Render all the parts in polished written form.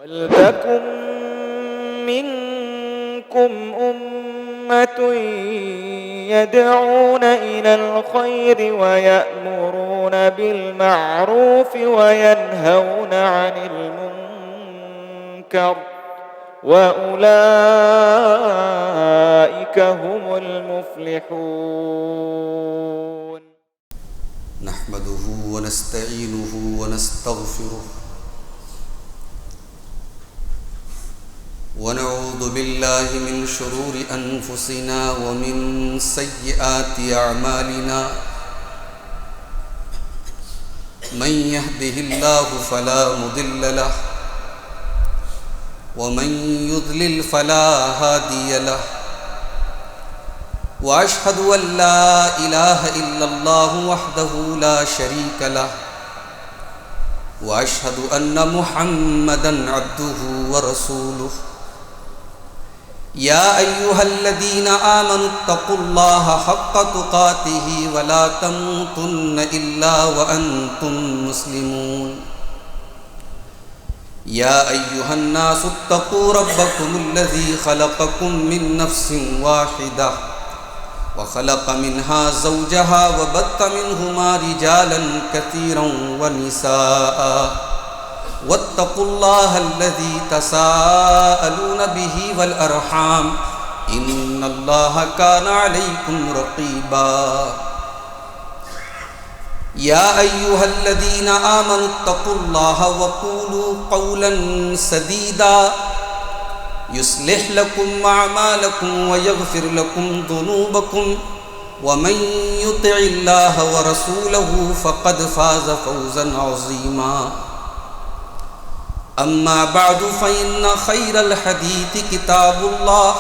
وَلْتَكُن مِّنكُمْ أُمَّةٌ يَدْعُونَ إِلَى الْخَيْرِ وَيَأْمُرُونَ بِالْمَعْرُوفِ وَيَنْهَوْنَ عَنِ الْمُنكَرِ وَأُولَئِكَ هُمُ الْمُفْلِحُونَ. نحمده ونستعينه ونستغفره ونعوذ بالله من شرور أنفسنا ومن سيئات أعمالنا من يهده الله فلا مضل له ومن يضلل فلا هادي له وأشهد أن لا إله إلا الله وحده لا شريك له وأشهد أن محمدًا عبده ورسوله يا أيها الذين آمنوا اتقوا الله حق تقاته ولا تموتن إلا وأنتم مسلمون يا أيها الناس اتقوا ربكم الذي خلقكم من نفس واحدة وخلق منها زوجها وبث منهما رجالا كثيرا ونساء واتقوا الله الذي تساءلون به والأرحام إن الله كان عليكم رقيبا يا أيها الذين آمنوا اتقوا الله وقولوا قولا سديدا يصلح لكم أعمالكم ويغفر لكم ذنوبكم ومن يطع الله ورسوله فقد فاز فوزا عظيما أما بعد فإن خير الحديث كتاب الله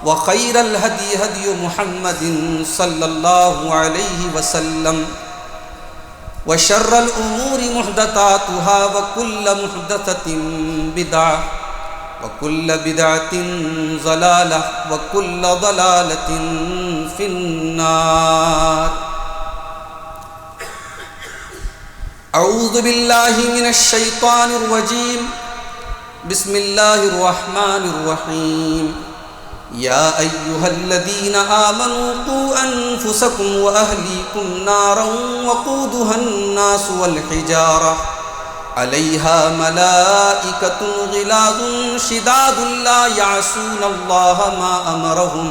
وخير الهدي هدي محمد صلى الله عليه وسلم وشر الأمور محدثاتها وكل محدثة بدعة وكل بدعة ضلالة وكل ضلالة في النار. أعوذ بالله من الشيطان الرجيم. بسم الله الرحمن الرحيم. يا أيها الذين آمنوا قوا أنفسكم وأهليكم نارا وقودها الناس والحجارة عليها ملائكة غلاظ شداد لا يعصون الله ما أمرهم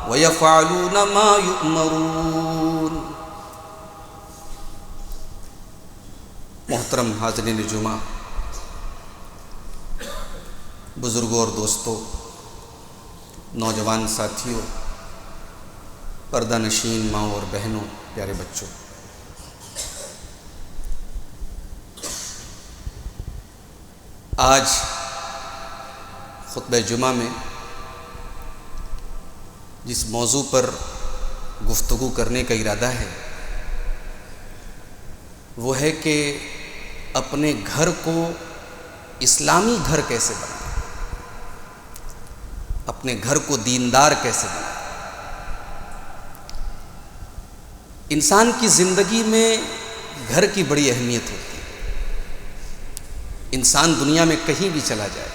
ويفعلون ما يؤمرون. محترم حاضرین جمعہ، بزرگوں اور دوستوں، نوجوان ساتھیوں، پردہ نشین ماؤں اور بہنوں، پیارے بچوں، آج خطبہ جمعہ میں جس موضوع پر گفتگو کرنے کا ارادہ ہے وہ ہے کہ اپنے گھر کو اسلامی گھر کیسے بنائیں، اپنے گھر کو دیندار کیسے بنائیں۔ انسان کی زندگی میں گھر کی بڑی اہمیت ہوتی ہے۔ انسان دنیا میں کہیں بھی چلا جائے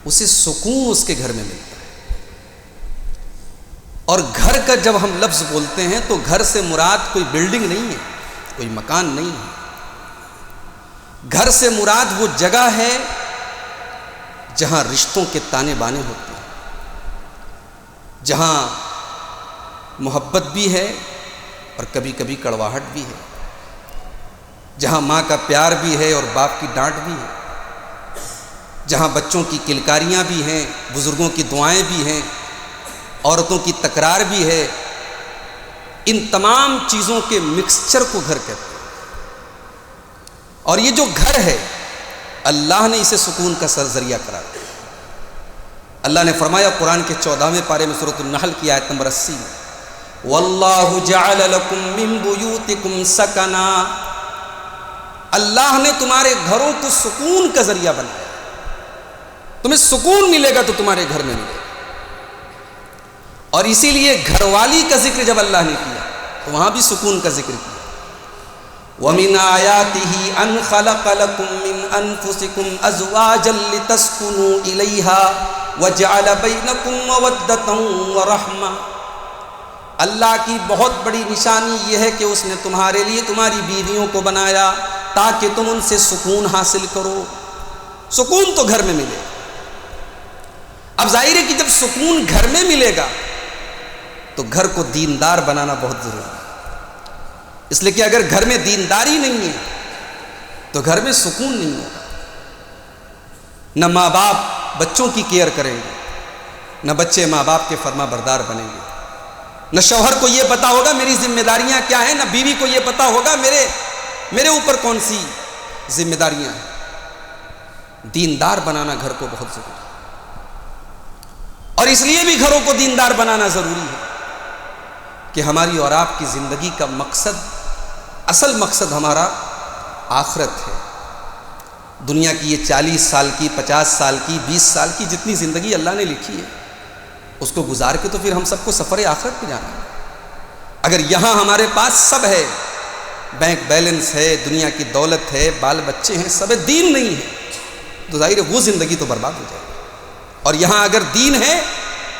اسے سکون اس کے گھر میں ملتا ہے، اور گھر کا جب ہم لفظ بولتے ہیں تو گھر سے مراد کوئی بلڈنگ نہیں ہے، کوئی مکان نہیں ہے۔ گھر سے مراد وہ جگہ ہے جہاں رشتوں کے تانے بانے ہوتے ہیں، جہاں محبت بھی ہے اور کبھی کبھی کڑواہٹ بھی ہے، جہاں ماں کا پیار بھی ہے اور باپ کی ڈانٹ بھی ہے، جہاں بچوں کی کلکاریاں بھی ہیں، بزرگوں کی دعائیں بھی ہیں، عورتوں کی تکرار بھی ہے۔ ان تمام چیزوں کے مکسچر کو گھر کہتے ہیں، اور یہ جو گھر ہے اللہ نے اسے سکون کا ذریعہ قرار دیا۔ اللہ نے فرمایا قرآن کے 14ویں پارے میں سورۃ النحل کی آیت نمبر 80 میں، وَاللَّهُ جَعَلَ لَكُم مِّن بُيُوتِكُمْ سَكَنًا، اللہ نے تمہارے گھروں کو سکون کا ذریعہ بنایا۔ تمہیں سکون ملے گا تو تمہارے گھر میں ملے گا، اور اسی لیے گھر والی کا ذکر جب اللہ نے کیا تو وہاں بھی سکون کا ذکر کیا۔ وَمِنْ آيَاتِهِ أَنْ خَلَقَ لَكُم مِّنْ أنفسكم أزواجا لتسكنوا إليها وجعل بينكم مودة ورحمة. اللہ کی بہت بڑی نشانی یہ ہے کہ اس نے تمہارے لیے تمہاری بیویوں کو بنایا تاکہ تم ان سے سکون حاصل کرو. سکون تو گھر میں ملے. اب ظاہر ہے کہ جب سکون گھر میں ملے گا تو گھر کو دیندار بنانا بہت ضروری ہے. اس لیے کہ اگر گھر میں دینداری نہیں ہے تو گھر میں سکون نہیں ہوگا. نہ ماں باپ بچوں کی کیئر کریں گے، نہ بچے ماں باپ کے فرما بردار بنیں گے، نہ شوہر کو یہ پتا ہوگا میری ذمہ داریاں کیا ہیں، نہ بیوی کو یہ پتا ہوگا میرے اوپر کون سی ذمہ داریاں ہیں. دیندار بنانا گھر کو بہت ضروری ہے. اور اس لیے بھی گھروں کو دیندار بنانا ضروری ہے کہ ہماری اور آپ کی زندگی کا مقصد، اصل مقصد ہمارا آخرت ہے. دنیا کی یہ 40 سال کی، 50 سال کی، 20 سال کی جتنی زندگی اللہ نے لکھی ہے اس کو گزار کے تو پھر ہم سب کو سفر آخرت پہ جانا ہے. اگر یہاں ہمارے پاس سب ہے، بینک بیلنس ہے، دنیا کی دولت ہے، بال بچے ہیں، سب دین نہیں ہے تو ظاہر ہے وہ زندگی تو برباد ہو جائے گی. اور یہاں اگر دین ہے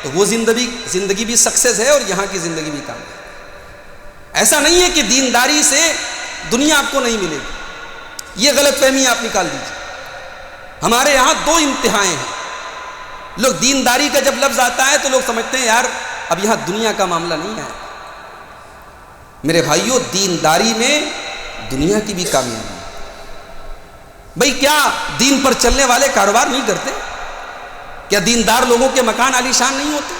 تو وہ زندگی بھی سکسیس ہے اور یہاں کی زندگی بھی کامیاب. ایسا نہیں ہے کہ دینداری سے دنیا آپ کو نہیں ملے گی. یہ غلط فہمی آپ نکال دیجیے. ہمارے یہاں 2 انتہائیں ہیں. لوگ دینداری کا جب لفظ آتا ہے تو لوگ سمجھتے ہیں یار اب یہاں دنیا کا معاملہ نہیں ہے. میرے بھائیوں، دینداری میں دنیا کی بھی کامیابی ہے. بھئی کیا دین پر چلنے والے کاروبار نہیں کرتے؟ کیا دیندار لوگوں کے مکان عالی شان نہیں ہوتے؟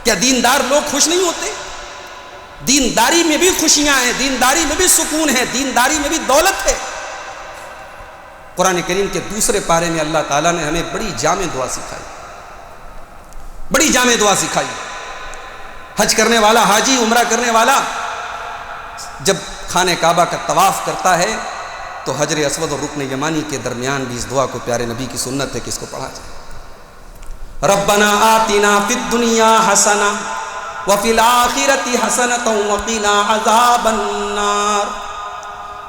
کیا دیندار لوگ خوش نہیں ہوتے؟ دینداری میں بھی خوشیاں ہیں، دینداری میں بھی سکون ہے، دینداری میں بھی دولت ہے. قرآن کریم کے 2 پارے میں اللہ تعالیٰ نے ہمیں بڑی جامع دعا سکھائی، بڑی جامع دعا سکھائی. حج کرنے والا حاجی، عمرہ کرنے والا جب خانہ کعبہ کا طواف کرتا ہے تو حجر اسود اور رکن یمانی کے درمیان بھی اس دعا کو پیارے نبی کی سنت ہے کہ اس کو پڑھا جائے. ربنا آتنا فی الدنیا حسنہ وفی الآخرۃ حسنۃ وقنا عذاب النار.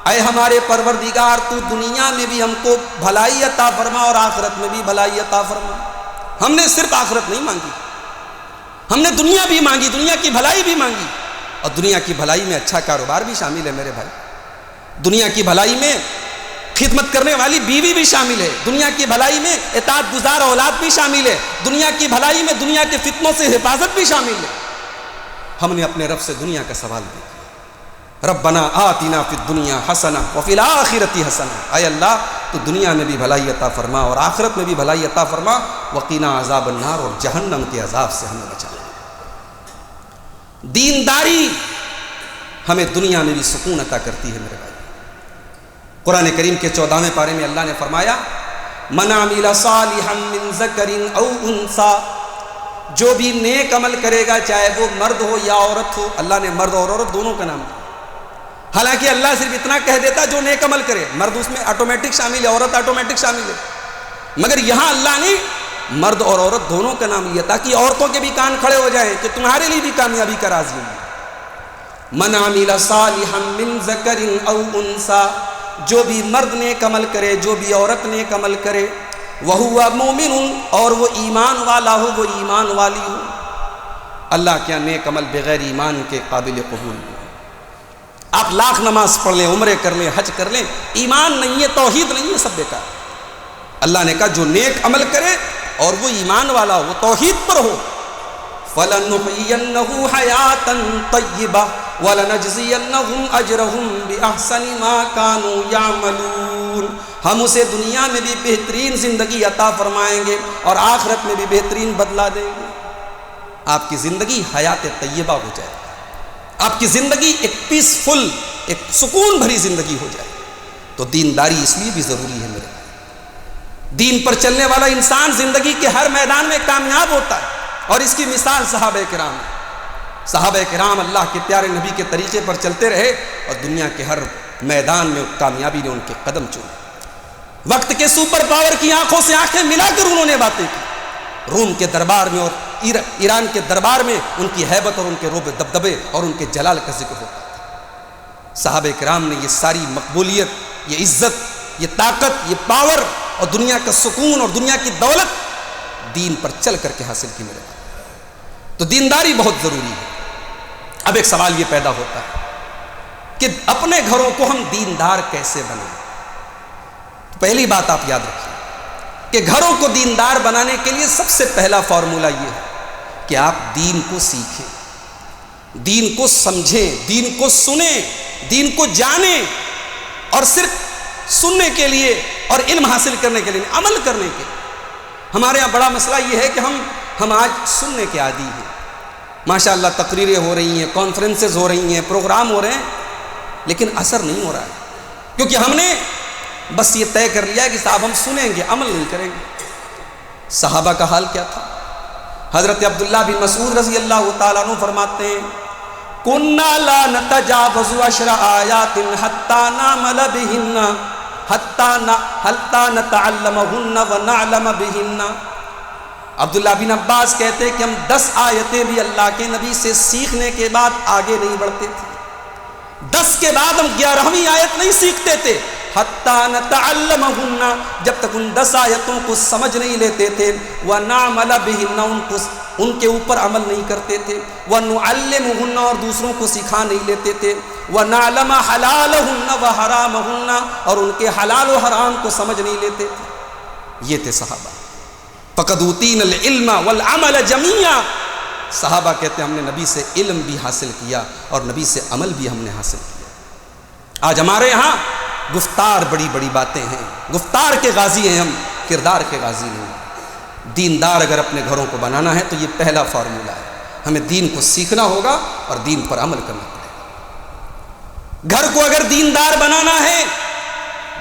اے ہمارے پروردگار تو دنیا میں بھی ہم کو بھلائی عطا فرما اور آخرت میں بھی بھلائی عطا فرما. ہم نے صرف آخرت نہیں مانگی، ہم نے دنیا بھی مانگی، دنیا کی بھلائی بھی مانگی. اور دنیا کی بھلائی میں اچھا کاروبار بھی شامل ہے میرے بھائی. دنیا کی بھلائی میں خدمت کرنے والی بیوی بھی شامل ہے. دنیا کی بھلائی میں اطاعت گزار اولاد بھی شامل ہے. دنیا کی بھلائی میں دنیا کے فتنوں سے حفاظت بھی شامل ہے. ہم نے اپنے رب سے دنیا کا سوال بھی کیا. ربنا آتنا فی الدنیا حسنہ وفی الآخرۃ حسنہ. اے اللہ تو دنیا میں بھی بھلائی عطا فرما اور آخرت میں بھی بھلائی عطا فرما. وقنا عذاب النار، اور جہنم کے عذاب سے ہمیں بچا. دینداری ہمیں دنیا میں بھی سکون عطا کرتی ہے میرے بھائی. قرآن کریم کے 14ویں پارے میں اللہ نے فرمایا من عمل صالحا من ذکر او انثی، جو بھی نیک عمل کرے گا چاہے وہ مرد ہو یا عورت ہو. اللہ نے مرد اور عورت دونوں کا نام دیا. حالانکہ اللہ صرف اتنا کہہ دیتا جو نیک عمل کرے، مرد اس میں آٹومیٹک شامل ہے، عورت آٹومیٹک شامل ہے. مگر یہاں اللہ نے مرد اور عورت دونوں کا نام لیا تاکہ عورتوں کے بھی کان کھڑے ہو جائیں کہ تمہارے لیے بھی کامیابی کا راز ہے. من عمل صالحا من ذکر او انثی، جو بھی مرد نیک عمل کرے، جو بھی عورت نیک عمل کرے، وہو مومن، اور وہ ایمان والا ہو، وہ ایمان والی ہو. اللہ کیا نیک عمل بغیر ایمان کے قابل قبول ہے. آپ لاکھ نماز پڑھ لیں، عمرے کر لیں، حج کر لیں، ایمان نہیں ہے، توحید نہیں ہے، سب بیکار. اللہ نے کہا جو نیک عمل کرے اور وہ ایمان والا ہو، وہ توحید پر ہو. فَلَنُحْيِيَنَّهُ حَيَاةً طَيِّبَةً وَلَنَجْزِيَنَّهُمْ أَجْرَهُمْ بِأَحْسَنِ مَا كَانُوا يَعْمَلُونَ. ہم اسے دنیا میں بھی بہترین زندگی عطا فرمائیں گے اور آخرت میں بھی بہترین بدلہ دیں گے. آپ کی زندگی حیات طیبہ ہو جائے، آپ کی زندگی ایک پیسفل، ایک سکون بھری زندگی ہو جائے. تو دینداری اس لیے بھی ضروری ہے میرے. دین پر چلنے والا انسان زندگی کے ہر میدان میں کامیاب ہوتا ہے، اور اس کی مثال صحابہ کرام ہے. صحابہ کرام اللہ کے پیارے نبی کے طریقے پر چلتے رہے اور دنیا کے ہر میدان میں کامیابی نے ان کے قدم چومے. وقت کے سپر پاور کی آنکھوں سے آنکھیں ملا کر انہوں نے باتیں کی. روم کے دربار میں اور ایران کے دربار میں ان کی ہیبت اور ان کے روب دبدبے اور ان کے جلال کا ذکر ہوتا تھا. صحابہ کرام نے یہ ساری مقبولیت، یہ عزت یہ طاقت، یہ پاور اور دنیا کا سکون اور دنیا کی دولت دین پر چل کر کے حاصل کی میرے بھائی۔ تو دینداری بہت ضروری ہے۔ اب ایک سوال یہ پیدا ہوتا ہے کہ اپنے گھروں کو ہم دیندار کیسے بنائیں؟ تو پہلی بات آپ یاد رکھیں کہ گھروں کو دیندار بنانے کے لیے سب سے پہلا فارمولہ یہ ہے کہ آپ دین کو سیکھیں، دین کو سمجھیں، دین کو سنیں، دین کو جانیں، اور صرف سننے کے لیے اور علم حاصل کرنے کے لیے، عمل کرنے کے لیے۔ ہمارے ہاں بڑا مسئلہ یہ ہے کہ ہم آج سننے کے عادی ہیں۔ ماشاءاللہ تقریریں ہو رہی ہیں، کانفرنسز ہو رہی ہیں، پروگرام ہو رہے ہیں، لیکن اثر نہیں ہو رہا ہے، کیونکہ ہم نے بس یہ طے کر لیا کہ صاحب ہم سنیں گے، عمل نہیں کریں گے۔ صحابہ کا حال کیا تھا؟ حضرت عبداللہ بن مسعود رضی اللہ تعالیٰ عنہ فرماتے ہیں کُنَّا لَا نَتَجَاوَزُ عَشْرَ آیَاتٍ حَتَّى نَعْمَلَ بِهِنَّ حَتَّى نَتَعَلَّمَهُنَّ وَنَعْلَمَ بِهِنَّ۔ عبداللہ بن عباس کہتے ہیں کہ ہم 10 آیتیں بھی اللہ کے نبی سے سیکھنے کے بعد آگے نہیں بڑھتے تھے، 10 کے بعد ہم 11ویں آیت نہیں سیکھتے تھے، حتیٰ نتعلمہن، جب تک ان 10 آیتوں کو سمجھ نہیں لیتے تھے، وَنَعْمَلَ بِهِنَّ، ان کے اوپر عمل نہیں کرتے تھے، وَنُعَلِّمُهُنَّ، اور دوسروں کو سکھا نہیں لیتے تھے، وَنَعْلَمَ حَلَالَهُنَّ وَحَرَامَهُنَّ، اور ان کے حلال و حرام کو سمجھ نہیں لیتے تھے۔ یہ تھے صحابہ۔ فَقَدْ أُوتِينَا الْعِلْمَ وَالْعَمَلَ جَمِيعًا، صحابہ کہتے ہیں ہم نے نبی سے علم بھی حاصل کیا اور نبی سے عمل بھی ہم نے حاصل کیا۔ آج ہمارے ہاں گفتار بڑی بڑی باتیں ہیں، گفتار کے غازی ہیں ہم، کردار کے غازی نہیں۔ دیندار اگر اپنے گھروں کو بنانا ہے تو یہ پہلا فارمولہ ہے، ہمیں دین کو سیکھنا ہوگا اور دین پر عمل کرنا پڑے گا۔ گھر کو اگر دیندار بنانا ہے،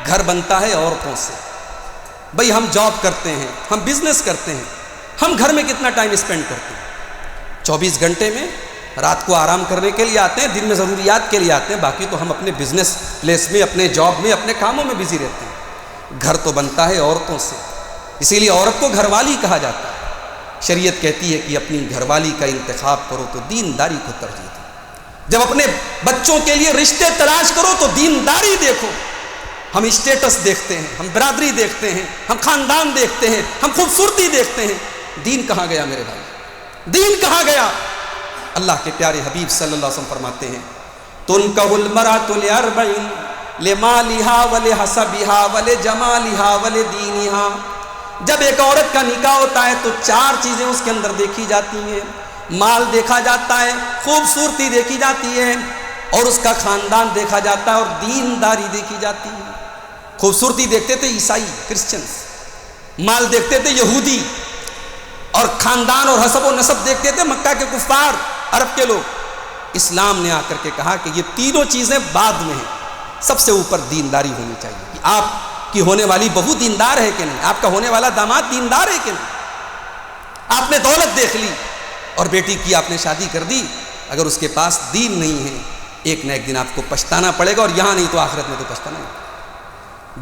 گھر بنتا ہے عورتوں سے۔ بھئی ہم جاب کرتے ہیں، ہم بزنس کرتے ہیں، ہم گھر میں کتنا ٹائم اسپینڈ کرتے ہیں؟ 24 گھنٹے میں رات کو آرام کرنے کے لیے آتے ہیں، دن میں ضروریات کے لیے آتے ہیں، باقی تو ہم اپنے بزنس پلیس میں، اپنے جاب میں، اپنے کاموں میں بزی رہتے ہیں۔ گھر تو بنتا ہے عورتوں سے، اسی لیے عورت کو گھر والی کہا جاتا ہے۔ شریعت کہتی ہے کہ اپنی گھر والی کا انتخاب کرو تو دینداری کو ترجیح دو۔ جب اپنے بچوں کے لیے رشتے تلاش کرو تو دینداری دیکھو۔ ہم اسٹیٹس دیکھتے ہیں، ہم برادری دیکھتے ہیں، ہم خاندان دیکھتے ہیں، ہم خوبصورتی دیکھتے ہیں، دین کہاں گیا میرے بھائی؟ دین کہاں گیا؟ اللہ کے پیارے حبیب صلی اللہ علیہ وسلم فرماتے ہیں تُنْكَحُ الْمَرْأَةُ لِأَرْبَعٍ لِمَالِهَا وَلِحَسَبِهَا وَلِجَمَالِهَا وَلِدِينِهَا۔ جب ایک عورت کا نکاح ہوتا ہے تو 4 چیزیں اس کے اندر دیکھی جاتی ہیں، مال دیکھا جاتا ہے، خوبصورتی دیکھی جاتی ہے، اور اس کا خاندان دیکھا جاتا ہے، اور دینداری دیکھی جاتی ہے۔ خوبصورتی دیکھتے تھے عیسائی، کرسچنز، مال دیکھتے تھے یہودی، اور خاندان اور حسب و نسب دیکھتے تھے مکہ کے کفار، عرب کے لوگ۔ اسلام نے آ کر کے کہا کہ یہ تینوں چیزیں بعد میں ہیں، سب سے اوپر دینداری ہونی چاہیے کہ آپ کی ہونے والی بہو دیندار ہے کہ نہیں، آپ کا ہونے والا داماد دیندار ہے کہ نہیں۔ آپ نے دولت دیکھ لی اور بیٹی کی آپ نے شادی کر دی، اگر اس کے پاس دین نہیں ہے، ایک نہ ایک دن آپ کو پچھتانا پڑے گا، اور یہاں نہیں تو آخرت میں تو پچھتانا نہیں۔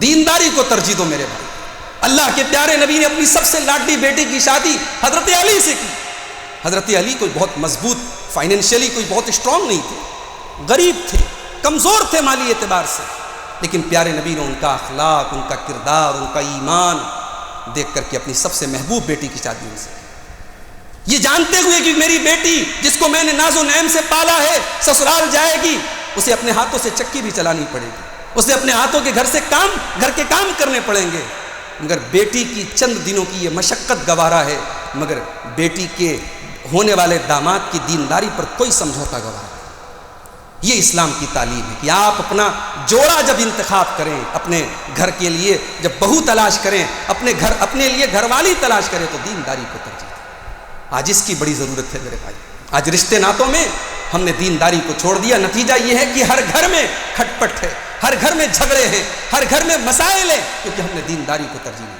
دینداری کو ترجیح دو میرے بھائی۔ اللہ کے پیارے نبی نے اپنی سب سے لاڈلی بیٹی کی شادی حضرت علی سے کی۔ حضرت علی کوئی بہت مضبوط، فائنینشلی کوئی بہت اسٹرانگ نہیں تھے، غریب تھے، کمزور تھے مالی اعتبار سے، لیکن پیارے نبی نے ان کا اخلاق، ان کا کردار، ان کا ایمان دیکھ کر کے اپنی سب سے محبوب بیٹی کی شادی ان سے کی۔ یہ جانتے ہوئے کہ میری بیٹی جس کو میں نے ناز و نعیم سے پالا ہے سسرال جائے گی، اسے اپنے ہاتھوں سے چکی بھی چلانی پڑے گی، اسے اپنے ہاتھوں کے گھر کے کام کرنے پڑیں گے، مگر بیٹی کی چند دنوں کی یہ مشقت گوارا ہے، مگر بیٹی کے ہونے والے داماد کی دینداری پر کوئی سمجھوتا گوارا ہے۔ یہ اسلام کی تعلیم ہے کہ آپ اپنا جوڑا جب انتخاب کریں، اپنے گھر کے لیے جب بہو تلاش کریں، اپنے لیے گھر والی تلاش کریں تو دینداری کو ترجیح دیں۔ آج اس کی بڑی ضرورت ہے میرے بھائی۔ آج رشتے ناتوں میں ہم نے دینداری کو چھوڑ دیا، نتیجہ یہ ہے کہ ہر گھر میں کھٹپٹ ہے، ہر گھر میں جھگڑے ہیں، ہر گھر میں مسائل ہیں، کیونکہ ہم نے دینداری کو ترجیح نہیں دی۔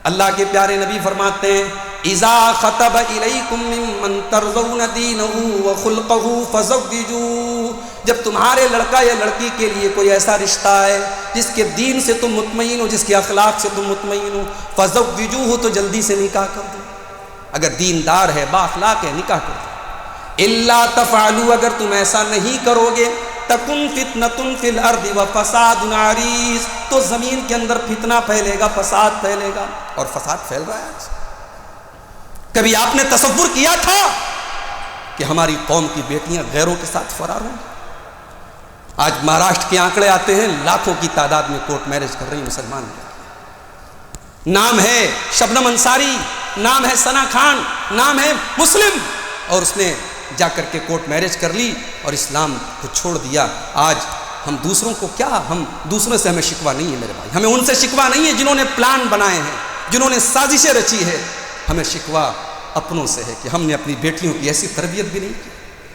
اللہ کے پیارے نبی فرماتے ہیں اذا خطب الیکم ممن ترضون دینہ وخلقہ فزوجوہ، جب تمہارے لڑکا یا لڑکی کے لیے کوئی ایسا رشتہ ہے جس کے دین سے تم مطمئن ہو، جس کے اخلاق سے تم مطمئن ہو، فزوجوہ، تو جلدی سے نکاح کر دو۔ اگر دیندار ہے، با اخلاق ہے، نکاح کر دو۔ الا تفعلوا، اگر تم ایسا نہیں کرو گے تکن فتنۃ فی الارض وفساد عریض، تو زمین کے اندر فتنہ پھیلے گا، فساد پھیلے گا، اور فساد پھیل رہا ہے آج۔ کبھی آپ نے تصور کیا تھا کہ ہماری قوم کی بیٹیاں غیروں کے ساتھ فرار ہوں؟ آج مہاراشٹر کے آنکڑے آتے ہیں، لاکھوں کی تعداد میں کورٹ میرج کر رہی مسلمان لڑکیاں۔ نام ہے شبنم انصاری، نام ہے ثنا خان، نام ہے مسلم، اور اس نے جا کر کے کورٹ میرج کر لی اور اسلام کو چھوڑ دیا۔ آج ہم دوسروں کو کیا، ہم دوسروں سے ہمیں شکوہ نہیں ہے میرے بھائی، ہمیں ان سے شکوہ نہیں ہے جنہوں نے پلان بنائے ہیں، جنہوں نے سازشیں رچی ہے۔ ہمیں شکوہ اپنوں سے ہے کہ ہم نے اپنی بیٹیوں کی ایسی تربیت بھی نہیں کی،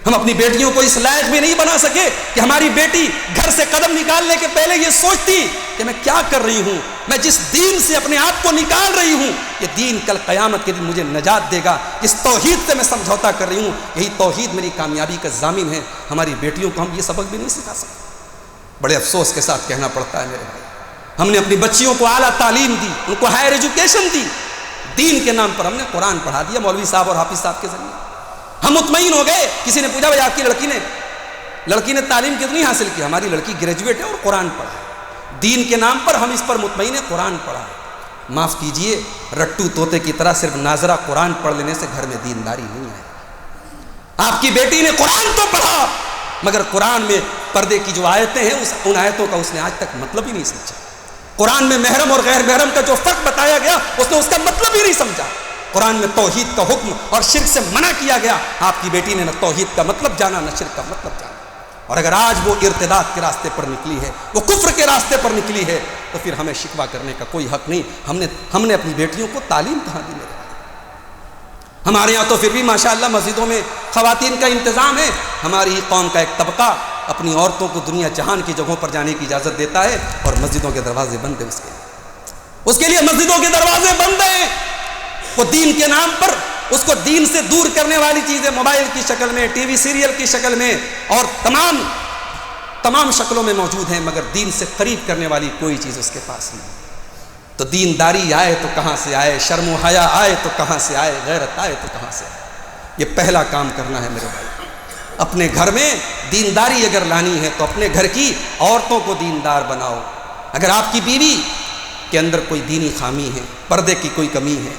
ہم اپنی بیٹیوں کو اس لائق بھی نہیں بنا سکے کہ ہماری بیٹی گھر سے قدم نکالنے کے پہلے یہ سوچتی کہ میں کیا کر رہی ہوں، میں جس دین سے اپنے آپ کو نکال رہی ہوں یہ دین کل قیامت کے دن مجھے نجات دے گا، جس توحید سے میں سمجھوتا کر رہی ہوں یہی توحید میری کامیابی کا ضامن ہے۔ ہماری بیٹیوں کو ہم یہ سبق بھی نہیں سکھا سکتے۔ بڑے افسوس کے ساتھ کہنا پڑتا ہے میرے بھائی، ہم نے اپنی بچیوں کو اعلیٰ تعلیم دی، ان کو ہائر ایجوکیشن دی، دین کے نام پر ہم نے قرآن پڑھا دیا مولوی صاحب اور حافظ صاحب کے ذریعے۔ ہم مطمئن ہو گئے، کسی نے پوچھا بھائی آپ کی لڑکی نے تعلیم کتنی حاصل کی؟ ہماری لڑکی گریجویٹ ہے اور قرآن پڑھا ہے۔ دین کے نام پر ہم اس پر مطمئن ہیں، قرآن پڑھا ہے۔ معاف کیجئے، رٹو طوطے کی طرح صرف ناظرہ قرآن پڑھ لینے سے گھر میں دینداری نہیں ہے۔ آپ کی بیٹی نے قرآن تو پڑھا مگر قرآن میں پردے کی جو آیتیں ہیں ان آیتوں کا اس نے آج تک مطلب ہی نہیں سمجھا۔ قرآن میں محرم اور غیر محرم کا جو فرق بتایا گیا اس نے اس کا مطلب ہی نہیں سمجھا۔ قرآن میں توحید کا حکم اور شرک سے منع کیا گیا، آپ کی بیٹی نے نہ توحید کا مطلب جانا نہ شرک کا مطلب جانا۔ اور اگر آج وہ ارتداد کے راستے پر نکلی ہے، وہ کفر کے راستے پر نکلی ہے، تو پھر ہمیں شکوہ کرنے کا کوئی حق نہیں۔ ہم نے اپنی بیٹیوں کو تعلیم کہاں دی میرے بھائی؟ ہمارے یہاں تو پھر بھی ماشاءاللہ مسجدوں میں خواتین کا انتظام ہے۔ ہماری ہی قوم کا ایک طبقہ اپنی عورتوں کو دنیا جہان کی جگہوں پر جانے کی اجازت دیتا ہے اور مسجدوں کے دروازے بند ہیں اس کے لیے مسجدوں کے دروازے بند ہیں۔ وہ دین کے نام پر اس کو دین سے دور کرنے والی چیزیں موبائل کی شکل میں، ٹی وی سیریل کی شکل میں اور تمام شکلوں میں موجود ہیں، مگر دین سے قریب کرنے والی کوئی چیز اس کے پاس نہیں۔ تو دینداری آئے تو کہاں سے آئے، شرم و حیا آئے تو کہاں سے آئے، غیرت آئے تو کہاں سے آئے؟ یہ پہلا کام کرنا ہے میرے بھائی۔ اپنے گھر میں دینداری اگر لانی ہے تو اپنے گھر کی عورتوں کو دیندار بناؤ۔ اگر آپ کی بیوی کے اندر کوئی دینی خامی ہے، پردے کی کوئی کمی ہے،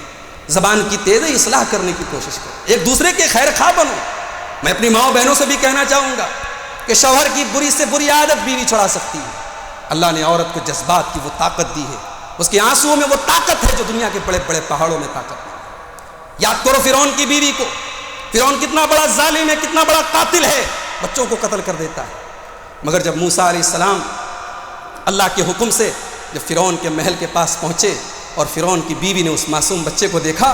زبان کی تیز اصلاح کرنے کی کوشش کرو، ایک دوسرے کے خیر خواہ بنو۔ میں اپنی ماؤں بہنوں سے بھی کہنا چاہوں گا کہ شوہر کی بری سے بری عادت بیوی چھڑا سکتی ہے۔ اللہ نے عورت کو جذبات کی وہ طاقت دی ہے، اس کے آنسوؤں میں وہ طاقت ہے جو دنیا کے بڑے بڑے پہاڑوں میں طاقت نہیں۔ یاد کرو فرعون کی بیوی کو، فرعون کتنا بڑا ظالم ہے، کتنا بڑا قاتل ہے، بچوں کو قتل کر دیتا ہے، مگر جب موسیٰ علیہ السلام اللہ کے حکم سے جب فرعون کے محل کے پاس پہنچے اور فرعون کی بیوی نے اس معصوم بچے کو دیکھا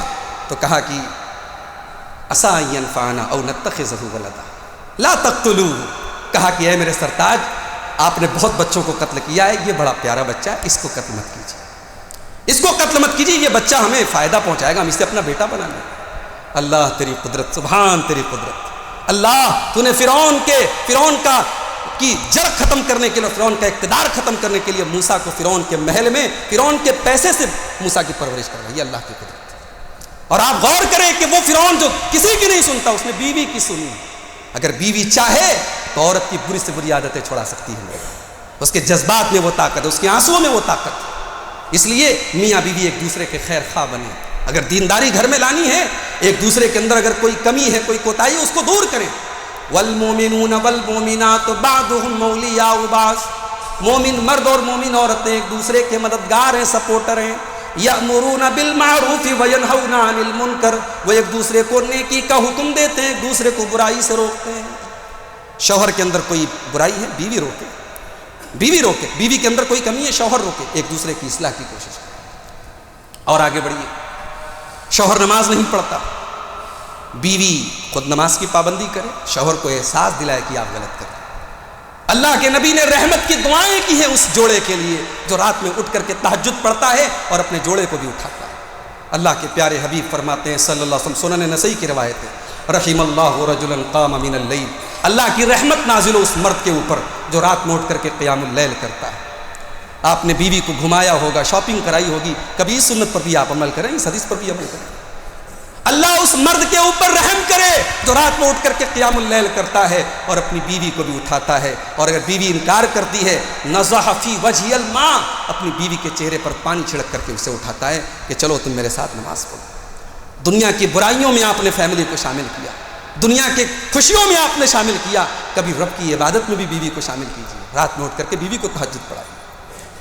تو کہا کہ عسیٰ ان ینفعنا او نتخذہ ولدا لا تقتلوہ، کہا کہ اے میرے سرتاج آپ نے بہت بچوں کو قتل کیا ہے، یہ بڑا پیارا بچہ ہے، اس کو قتل مت کیجیے، اس کو قتل مت کیجیے، یہ بچہ ہمیں فائدہ پہنچائے گا، ہم اسے اپنا بیٹا بنا لیں۔ اللہ تیری قدرت، سبحان تیری قدرت، اللہ تو نے فرعون کی جڑ ختم کرنے کے لیے، فرعون کا اقتدار ختم کرنے کے لیے موسیٰ کو فرعون کے محل میں فرعون کے پیسے سے موسیٰ کی پرورش کروائی، یہ اللہ کی قدرت۔ اور آپ غور کریں کہ وہ فرعون جو کسی کی نہیں سنتا اس نے بیوی کی سنی۔ اگر بیوی چاہے تو عورت کی بری سے بری عادتیں چھڑا سکتی ہے، اس کے جذبات میں وہ طاقت ہے، اس کے آنسوؤں میں وہ طاقت ہے۔ اس لیے میاں بیوی ایک دوسرے کے خیر خواہ بنے۔ اگر دینداری گھر میں لانی ہے، ایک دوسرے کے اندر اگر کوئی کمی ہے، کوئی کوتاہی ہے، اس کو دور کریں۔ والمومنون والمومنات بعضهم اولیاء بعض، مومن مرد اور مومن عورتیں ایک دوسرے کے مددگار ہیں، سپورٹر ہیں۔ یأمرون بالمعروف وینہون عن المنکر، وہ ایک دوسرے کو نیکی کا حکم دیتے ہیں، ایک دوسرے کو برائی سے روکتے ہیں۔ شوہر کے اندر کوئی برائی ہے، بیوی روکے، بیوی روکے، بیوی کے اندر کوئی کمی ہے، شوہر روکے، ایک دوسرے کی اصلاح کی کوشش کریں۔ اور آگے بڑھیے، شوہر نماز نہیں پڑھتا، بیوی خود نماز کی پابندی کرے، شوہر کو احساس دلائے کہ آپ غلط کریں۔ اللہ کے نبی نے رحمت کی دعائیں کی ہیں اس جوڑے کے لیے جو رات میں اٹھ کر کے تہجد پڑھتا ہے اور اپنے جوڑے کو بھی اٹھاتا ہے۔ اللہ کے پیارے حبیب فرماتے ہیں صلی اللہ علیہ وسلم، سنن نسائی کی روایت ہے، رحم اللہ رجلا قام من اللیل، اللہ کی رحمت نازل ہو اس مرد کے اوپر جو رات میں اٹھ کر کے قیام اللیل کرتا ہے۔ آپ نے بیوی کو گھمایا ہوگا، شاپنگ کرائی ہوگی، کبھی اس سنت پر بھی آپ عمل کریں، اس حدیث پر بھی عمل کریں۔ اللہ اس مرد کے اوپر رحم کرے جو رات میں اٹھ کر کے قیام اللیل کرتا ہے اور اپنی بیوی کو بھی اٹھاتا ہے، اور اگر بیوی انکار کرتی ہے نضح فی وجہ الماء، اپنی بیوی کے چہرے پر پانی چھڑک کر کے اسے اٹھاتا ہے کہ چلو تم میرے ساتھ نماز پڑھو۔ دنیا کی برائیوں میں آپ نے فیملی کو شامل کیا، دنیا کے خوشیوں میں آپ نے شامل کیا، کبھی رب کی عبادت میں بھی بیوی کو شامل کیجیے، رات میں اٹھ کر کے بیوی کو تہجد پڑھائیے۔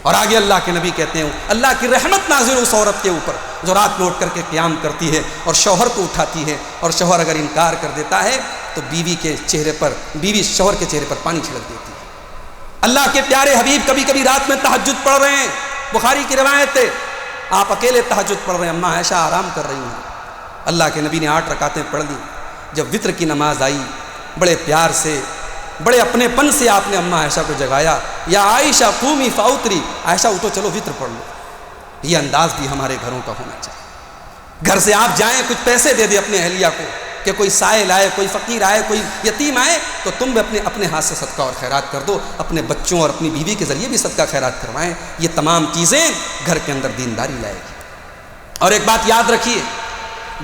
اور آگے اللہ کے نبی کہتے ہیں اللہ کی رحمت نازل اس عورت کے اوپر جو رات میں اٹھ کر کے قیام کرتی ہے اور شوہر کو اٹھاتی ہے، اور شوہر اگر انکار کر دیتا ہے تو بیوی شوہر کے چہرے پر پانی چھڑک دیتی ہے۔ اللہ کے پیارے حبیب کبھی کبھی رات میں تہجد پڑھ رہے ہیں، بخاری کی روایت ہے، آپ اکیلے تہجد پڑھ رہے ہیں، اماں عائشہ آرام کر رہی ہیں، اللہ کے نبی نے 8 رکعتیں پڑھ لی۔ جب وطر کی نماز آئی، بڑے پیار سے، بڑے اپنے پن سے آپ نے اماں عائشہ کو جگایا، یا عائشہ قومی فاوتری، عائشہ اٹھو چلو وطر پڑھ لو۔ یہ انداز بھی ہمارے گھروں کا ہونا چاہیے۔ گھر سے آپ جائیں، کچھ پیسے دے دیں اپنے اہلیہ کو کہ کوئی سائل آئے، کوئی فقیر آئے، کوئی یتیم آئے تو تم بھی اپنے ہاتھ سے صدقہ اور خیرات کر دو، اپنے بچوں اور اپنی بیوی کے ذریعے بھی صدقہ خیرات کروائیں۔ یہ تمام چیزیں گھر کے اندر دینداری لائے گی۔ اور ایک بات یاد رکھیے،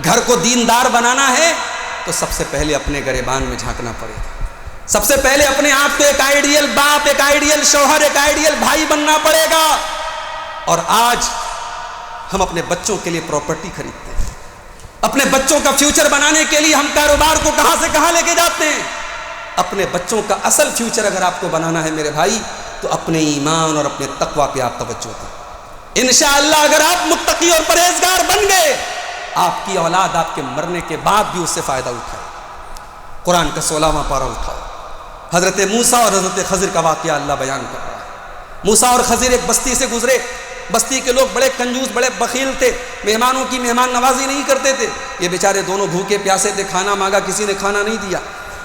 گھر کو دیندار بنانا ہے تو سب سے پہلے اپنے گریبان میں جھانکنا پڑے گا، سب سے پہلے اپنے آپ کو ایک آئیڈیل باپ، ایک آئیڈیل شوہر، ایک آئیڈیل بھائی بننا پڑے گا۔ اور آج ہم اپنے بچوں کے لیے پراپرٹی خریدتے ہیں، اپنے بچوں کا فیوچر بنانے کے لیے ہم کاروبار کو کہاں سے کہاں لے کے جاتے ہیں۔ اپنے بچوں کا اصل فیوچر اگر آپ کو بنانا ہے میرے بھائی تو اپنے ایمان اور اپنے تقوی پہ آپ توجہ دیں۔ انشاءاللہ اگر آپ متقی اور پرہیزگار بن گئے، آپ کی اولاد آپ کے مرنے کے بعد بھی اس سے فائدہ اٹھائے۔ قرآن کا 16واں پارہ اٹھاؤ، حضرت موسیٰ اور حضرت خضر کا واقعہ اللہ بیان کر رہا ہے۔ موسیٰ اور خضر ایک بستی سے گزرے، بستی کے لوگ بڑے کنجوس، بڑے بخیل تھے، مہمانوں کی مہمان نوازی نہیں کرتے تھے۔ یہ بیچارے دونوں بھوکے پیاسے تھے، کھانا مانگا کسی نے کھانا نہیں دیا۔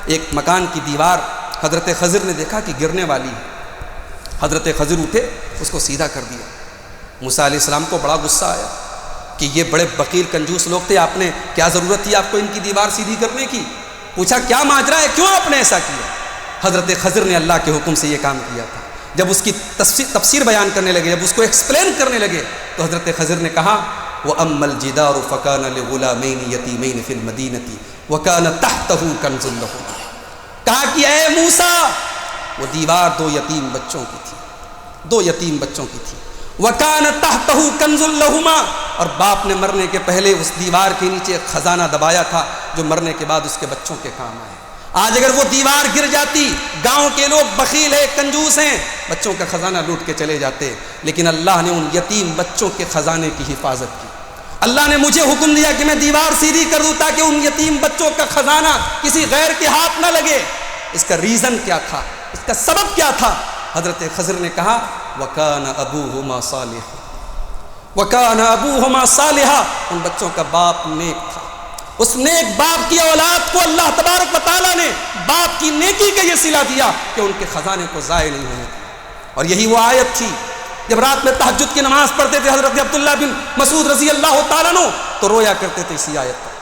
ایک مکان کی دیوار حضرت خضر نے دیکھا کہ گرنے والی ہے، حضرت خضر اٹھے اس کو سیدھا کر دیا۔ موسیٰ علیہ السلام کو بڑا غصہ آیا کہ یہ بڑے بخیل کنجوس لوگ تھے، آپ نے کیا ضرورت تھی آپ کو ان کی دیوار سیدھی کرنے کی؟ پوچھا کیا ماجرا ہے، کیوں آپ نے ایسا کیا؟ حضرت خضر نے اللہ کے حکم سے یہ کام کیا تھا۔ جب اس کی تفسیر بیان کرنے لگے، جب اس کو ایکسپلین کرنے لگے تو حضرت خضر نے کہا وَأَمَّا الْجِدَارُ فَكَانَ لِغُلَامَيْنِ يَتِيمَيْنِ فِي الْمَدِينَةِ وَكَانَ تَحْتَهُ كَنْزٌ لَهُمَا، کہا کہ اے موسیٰ وہ دیوار 2 یتیم بچوں کی تھی، 2 یتیم بچوں کی تھی۔ وَكَانَ تَحْتَهُ كَنْزٌ لَهُمَا، اور باپ نے مرنے کے پہلے اس دیوار کے نیچے ایک خزانہ دبایا تھا جو مرنے کے بعد اس کے بچوں کے کام آئے۔ آج اگر وہ دیوار گر جاتی، گاؤں کے لوگ بخیل ہیں، کنجوس ہیں، بچوں کا خزانہ لوٹ کے چلے جاتے، لیکن اللہ نے ان یتیم بچوں کے خزانے کی حفاظت کی۔ اللہ نے مجھے حکم دیا کہ میں دیوار سیدھی کر دوں تاکہ ان یتیم بچوں کا خزانہ کسی غیر کے ہاتھ نہ لگے۔ اس کا ریزن کیا تھا، اس کا سبب کیا تھا؟ حضرت خضر نے کہا وَكَانَ أَبُوهُمَا صَالِحًا، وَكَانَ أَبُوهُمَا صَالِحًا، ان بچوں کا باپ نیک تھا۔ اس نیک باپ کی اولاد کو اللہ تبارک و تعالیٰ نے باپ کی نیکی کا یہ صلہ دیا کہ ان کے خزانے کو ضائع نہیں ہونے دیا۔ اور یہی وہ آیت تھی جب رات میں تہجد کی نماز پڑھتے تھے حضرت عبداللہ بن مسعود رضی اللہ تعالیٰ عنہ تو رویا کرتے تھے اسی آیت پر،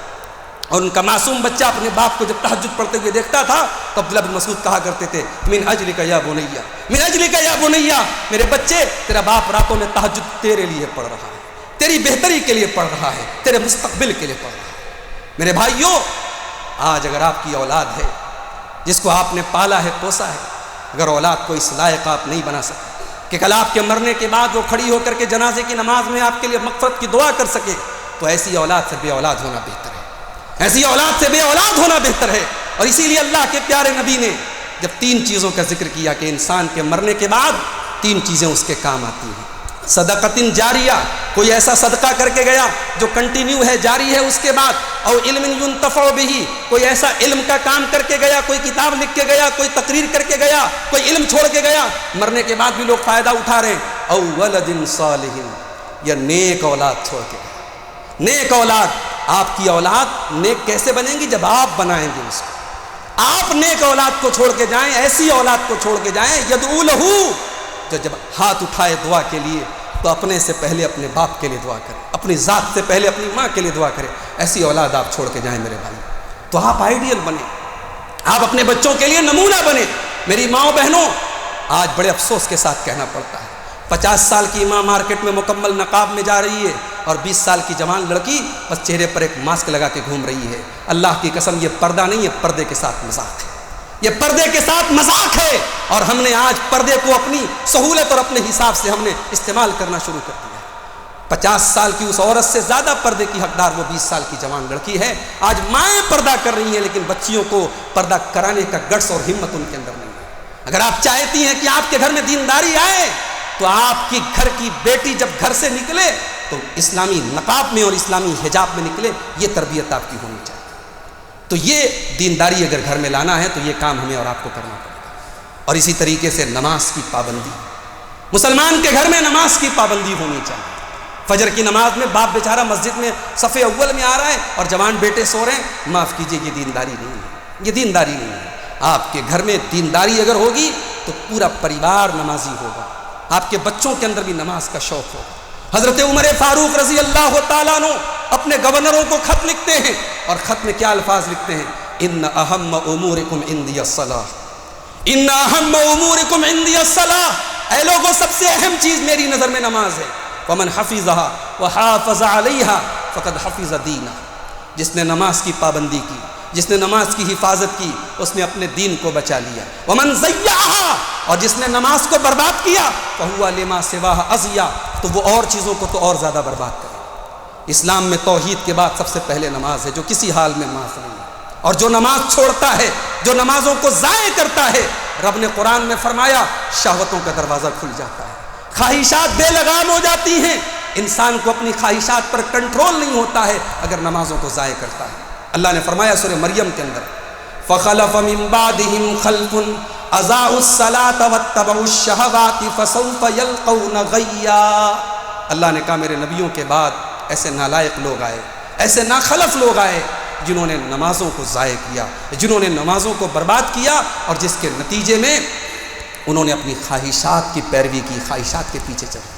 اور ان کا معصوم بچہ اپنے باپ کو جب تہجد پڑھتے ہوئے دیکھتا تھا تو عبداللہ بن مسعود کہا کرتے تھے من اجلک یا بنیا، من اجلک یا بنیا، میرے بچے تیرا باپ راتوں میں تہجد تیرے لیے پڑھ رہا ہے، تیری بہتری کے لیے پڑھ رہا ہے، تیرے مستقبل کے لیے پڑھ رہا ہے۔ میرے بھائیوں، آج اگر آپ کی اولاد ہے جس کو آپ نے پالا ہے، پوسا ہے، اگر اولاد کو اس لائق آپ نہیں بنا سکتے کہ کل آپ کے مرنے کے بعد وہ کھڑی ہو کر کے جنازے کی نماز میں آپ کے لیے مغفرت کی دعا کر سکے، تو ایسی اولاد سے بے اولاد ہونا بہتر ہے، ایسی اولاد سے بے اولاد ہونا بہتر ہے۔ اور اسی لیے اللہ کے پیارے نبی نے جب 3 چیزوں کا ذکر کیا کہ انسان کے مرنے کے بعد 3 چیزیں اس کے کام آتی ہیں، صدقۃ جاریہ، کوئی ایسا صدقہ کر کے گیا جو کنٹینیو ہے، جاری ہے اس کے بعد، اور علم ینتفع بہ، کوئی ایسا علم کا کام کر کے گیا، کوئی کتاب لکھ کے گیا، کوئی تقریر کر کے گیا، کوئی علم چھوڑ کے گیا، مرنے کے بعد بھی لوگ فائدہ اٹھا رہے ہیں، او ولد صالح، یا نیک اولاد چھوڑ کے گیا۔ نیک اولاد، آپ کی اولاد نیک کیسے بنیں گی؟ جب آپ بنائیں گے اس کو۔ آپ نیک اولاد کو چھوڑ کے جائیں، ایسی اولاد کو چھوڑ کے جائیں یدعو لہ، جو جب ہاتھ اٹھائے دعا کے لیے تو اپنے سے پہلے اپنے باپ کے لیے دعا کرے، اپنی ذات سے پہلے اپنی ماں کے لیے دعا کرے۔ ایسی اولاد آپ چھوڑ کے جائیں میرے بھائی، تو آپ آئیڈیل بنیں، آپ اپنے بچوں کے لیے نمونہ بنیں۔ میری ماں بہنوں، آج بڑے افسوس کے ساتھ کہنا پڑتا ہے 50 سال کی ماں مارکیٹ میں مکمل نقاب میں جا رہی ہے، اور 20 سال کی جوان لڑکی بس چہرے پر ایک ماسک لگا کے گھوم رہی ہے. اللہ کی قسم یہ پردہ نہیں ہے، پردے کے ساتھ مذاق ہے، یہ پردے کے ساتھ مذاق ہے. اور ہم نے آج پردے کو اپنی سہولت اور اپنے حساب سے ہم نے استعمال کرنا شروع کر دیا. 50 سال کی اس عورت سے زیادہ پردے کی حقدار وہ 20 سال کی جوان لڑکی ہے. آج مائیں پردہ کر رہی ہیں لیکن بچیوں کو پردہ کرانے کا گٹس اور ہمت ان کے اندر نہیں ہے. اگر آپ چاہتی ہیں کہ آپ کے گھر میں دینداری آئے تو آپ کی گھر کی بیٹی جب گھر سے نکلے تو اسلامی نقاب میں اور اسلامی حجاب میں نکلے. یہ تربیت آپ کی ہونی چاہیے. تو یہ دینداری اگر گھر میں لانا ہے تو یہ کام ہمیں اور آپ کو کرنا پڑے گا. اور اسی طریقے سے نماز کی پابندی، مسلمان کے گھر میں نماز کی پابندی ہونی چاہیے. فجر کی نماز میں باپ بیچارہ مسجد میں صف اول میں آ رہا ہے اور جوان بیٹے سو رہے ہیں. معاف کیجئے، یہ دینداری نہیں ہے، یہ دینداری نہیں ہے. آپ کے گھر میں دینداری اگر ہوگی تو پورا پریوار نمازی ہوگا، آپ کے بچوں کے اندر بھی نماز کا شوق ہوگا. حضرت عمر فاروق رضی اللہ تعالیٰ عنہ اپنے گورنروں کو خط لکھتے ہیں اور خط میں کیا الفاظ لکھتے ہیں؟ ان اہم امورکم عندی الصلاۃ، ان اہم امورکم عندی الصلاۃ. اے لوگوں، سب سے اہم چیز میری نظر میں نماز ہے. ومن حفظها وحافظ علیها فقد حفظ دینہ. جس نے نماز کی پابندی کی، جس نے نماز کی حفاظت کی، اس نے اپنے دین کو بچا لیا. ومن ضیعها، اور جس نے نماز کو برباد کیا، فہو لما سواها اضیع، تو وہ اور چیزوں کو تو اور زیادہ برباد کرے. اسلام میں توحید کے بعد سب سے پہلے نماز ہے، جو کسی حال میں معاف نہیں ہے. اور جو نماز چھوڑتا ہے، جو نمازوں کو ضائع کرتا ہے، رب نے قرآن میں فرمایا شہوتوں کا دروازہ کھل جاتا ہے، خواہشات بے لگام ہو جاتی ہیں. انسان کو اپنی خواہشات پر کنٹرول نہیں ہوتا ہے اگر نمازوں کو ضائع کرتا ہے. اللہ نے فرمایا سورہ مریم کے اندر، فخلف من بعدهم خلف اضاعوا الصلاة واتبعوا الشہوات فسوف یلقون غیا. اللہ نے کہا میرے نبیوں کے بعد ایسے نالائق لوگ آئے، ایسے ناخلف لوگ آئے جنہوں نے نمازوں کو ضائع کیا، جنہوں نے نمازوں کو برباد کیا، اور جس کے نتیجے میں انہوں نے اپنی خواہشات کی پیروی کی، خواہشات کے پیچھے چلے.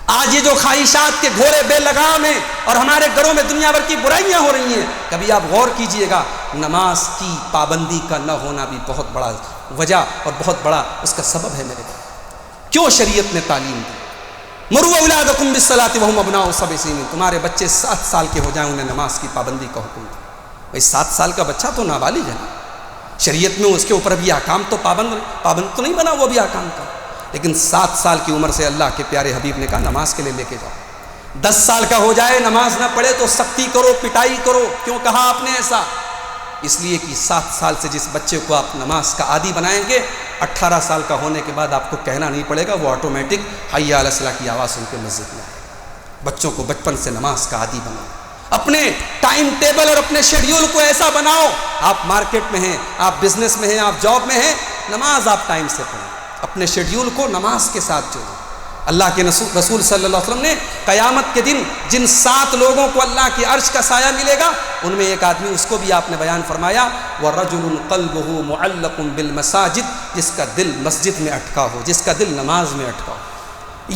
آج یہ جو خواہشات کے گھوڑے بے لگام ہیں اور ہمارے گھروں میں دنیا بھر کی برائیاں ہو رہی ہیں، کبھی آپ غور کیجئے گا نماز کی پابندی کا نہ ہونا بھی بہت بڑا وجہ اور بہت بڑا اس کا سبب ہے. میرے بھائی، کیوں شریعت نے تعلیم دی؟ مروا اولادکم بالصلاۃ وہم ابناء 7 سنین، تمہارے بچے 7 سال کے ہو جائیں انہیں نماز کی پابندی کا حکم دیا. بھائی 7 سال کا بچہ تو نابالغ ہے نا، شریعت میں اس کے اوپر بھی احکام تو پابند تو نہیں بنا وہ بھی احکام کا، لیکن 7 سال کی عمر سے اللہ کے پیارے حبیب نے کہا نماز کے لیے لے کے جاؤ. 10 سال کا ہو جائے نماز نہ پڑھے تو سختی کرو، پٹائی کرو. کیوں کہا آپ نے ایسا؟ اس لیے کہ 7 سال سے جس بچے کو آپ نماز کا عادی بنائیں گے، 18 سال کا ہونے کے بعد آپ کو کہنا نہیں پڑے گا، وہ آٹومیٹک حی علی الصلاۃ کی آواز سن کے مسجد میں آئے. بچوں کو بچپن سے نماز کا عادی بناؤ، اپنے ٹائم ٹیبل اور اپنے شیڈیول کو ایسا بناؤ. آپ مارکیٹ میں ہیں، آپ بزنس میں ہیں، آپ جاب میں ہیں، نماز آپ ٹائم سے پڑھیں. اپنے شیڈیول کو نماز کے ساتھ جوڑیں. اللہ کے رسول صلی اللہ علیہ وسلم نے قیامت کے دن جن 7 لوگوں کو اللہ کی عرش کا سایہ ملے گا، ان میں ایک آدمی، اس کو بھی آپ نے بیان فرمایا، وَرَجُلٌ قَلْبُهُ مُعَلَّقٌ بِالْمَسَاجِدِ، جس کا دل مسجد میں اٹکا ہو، جس کا دل نماز میں اٹکا ہو.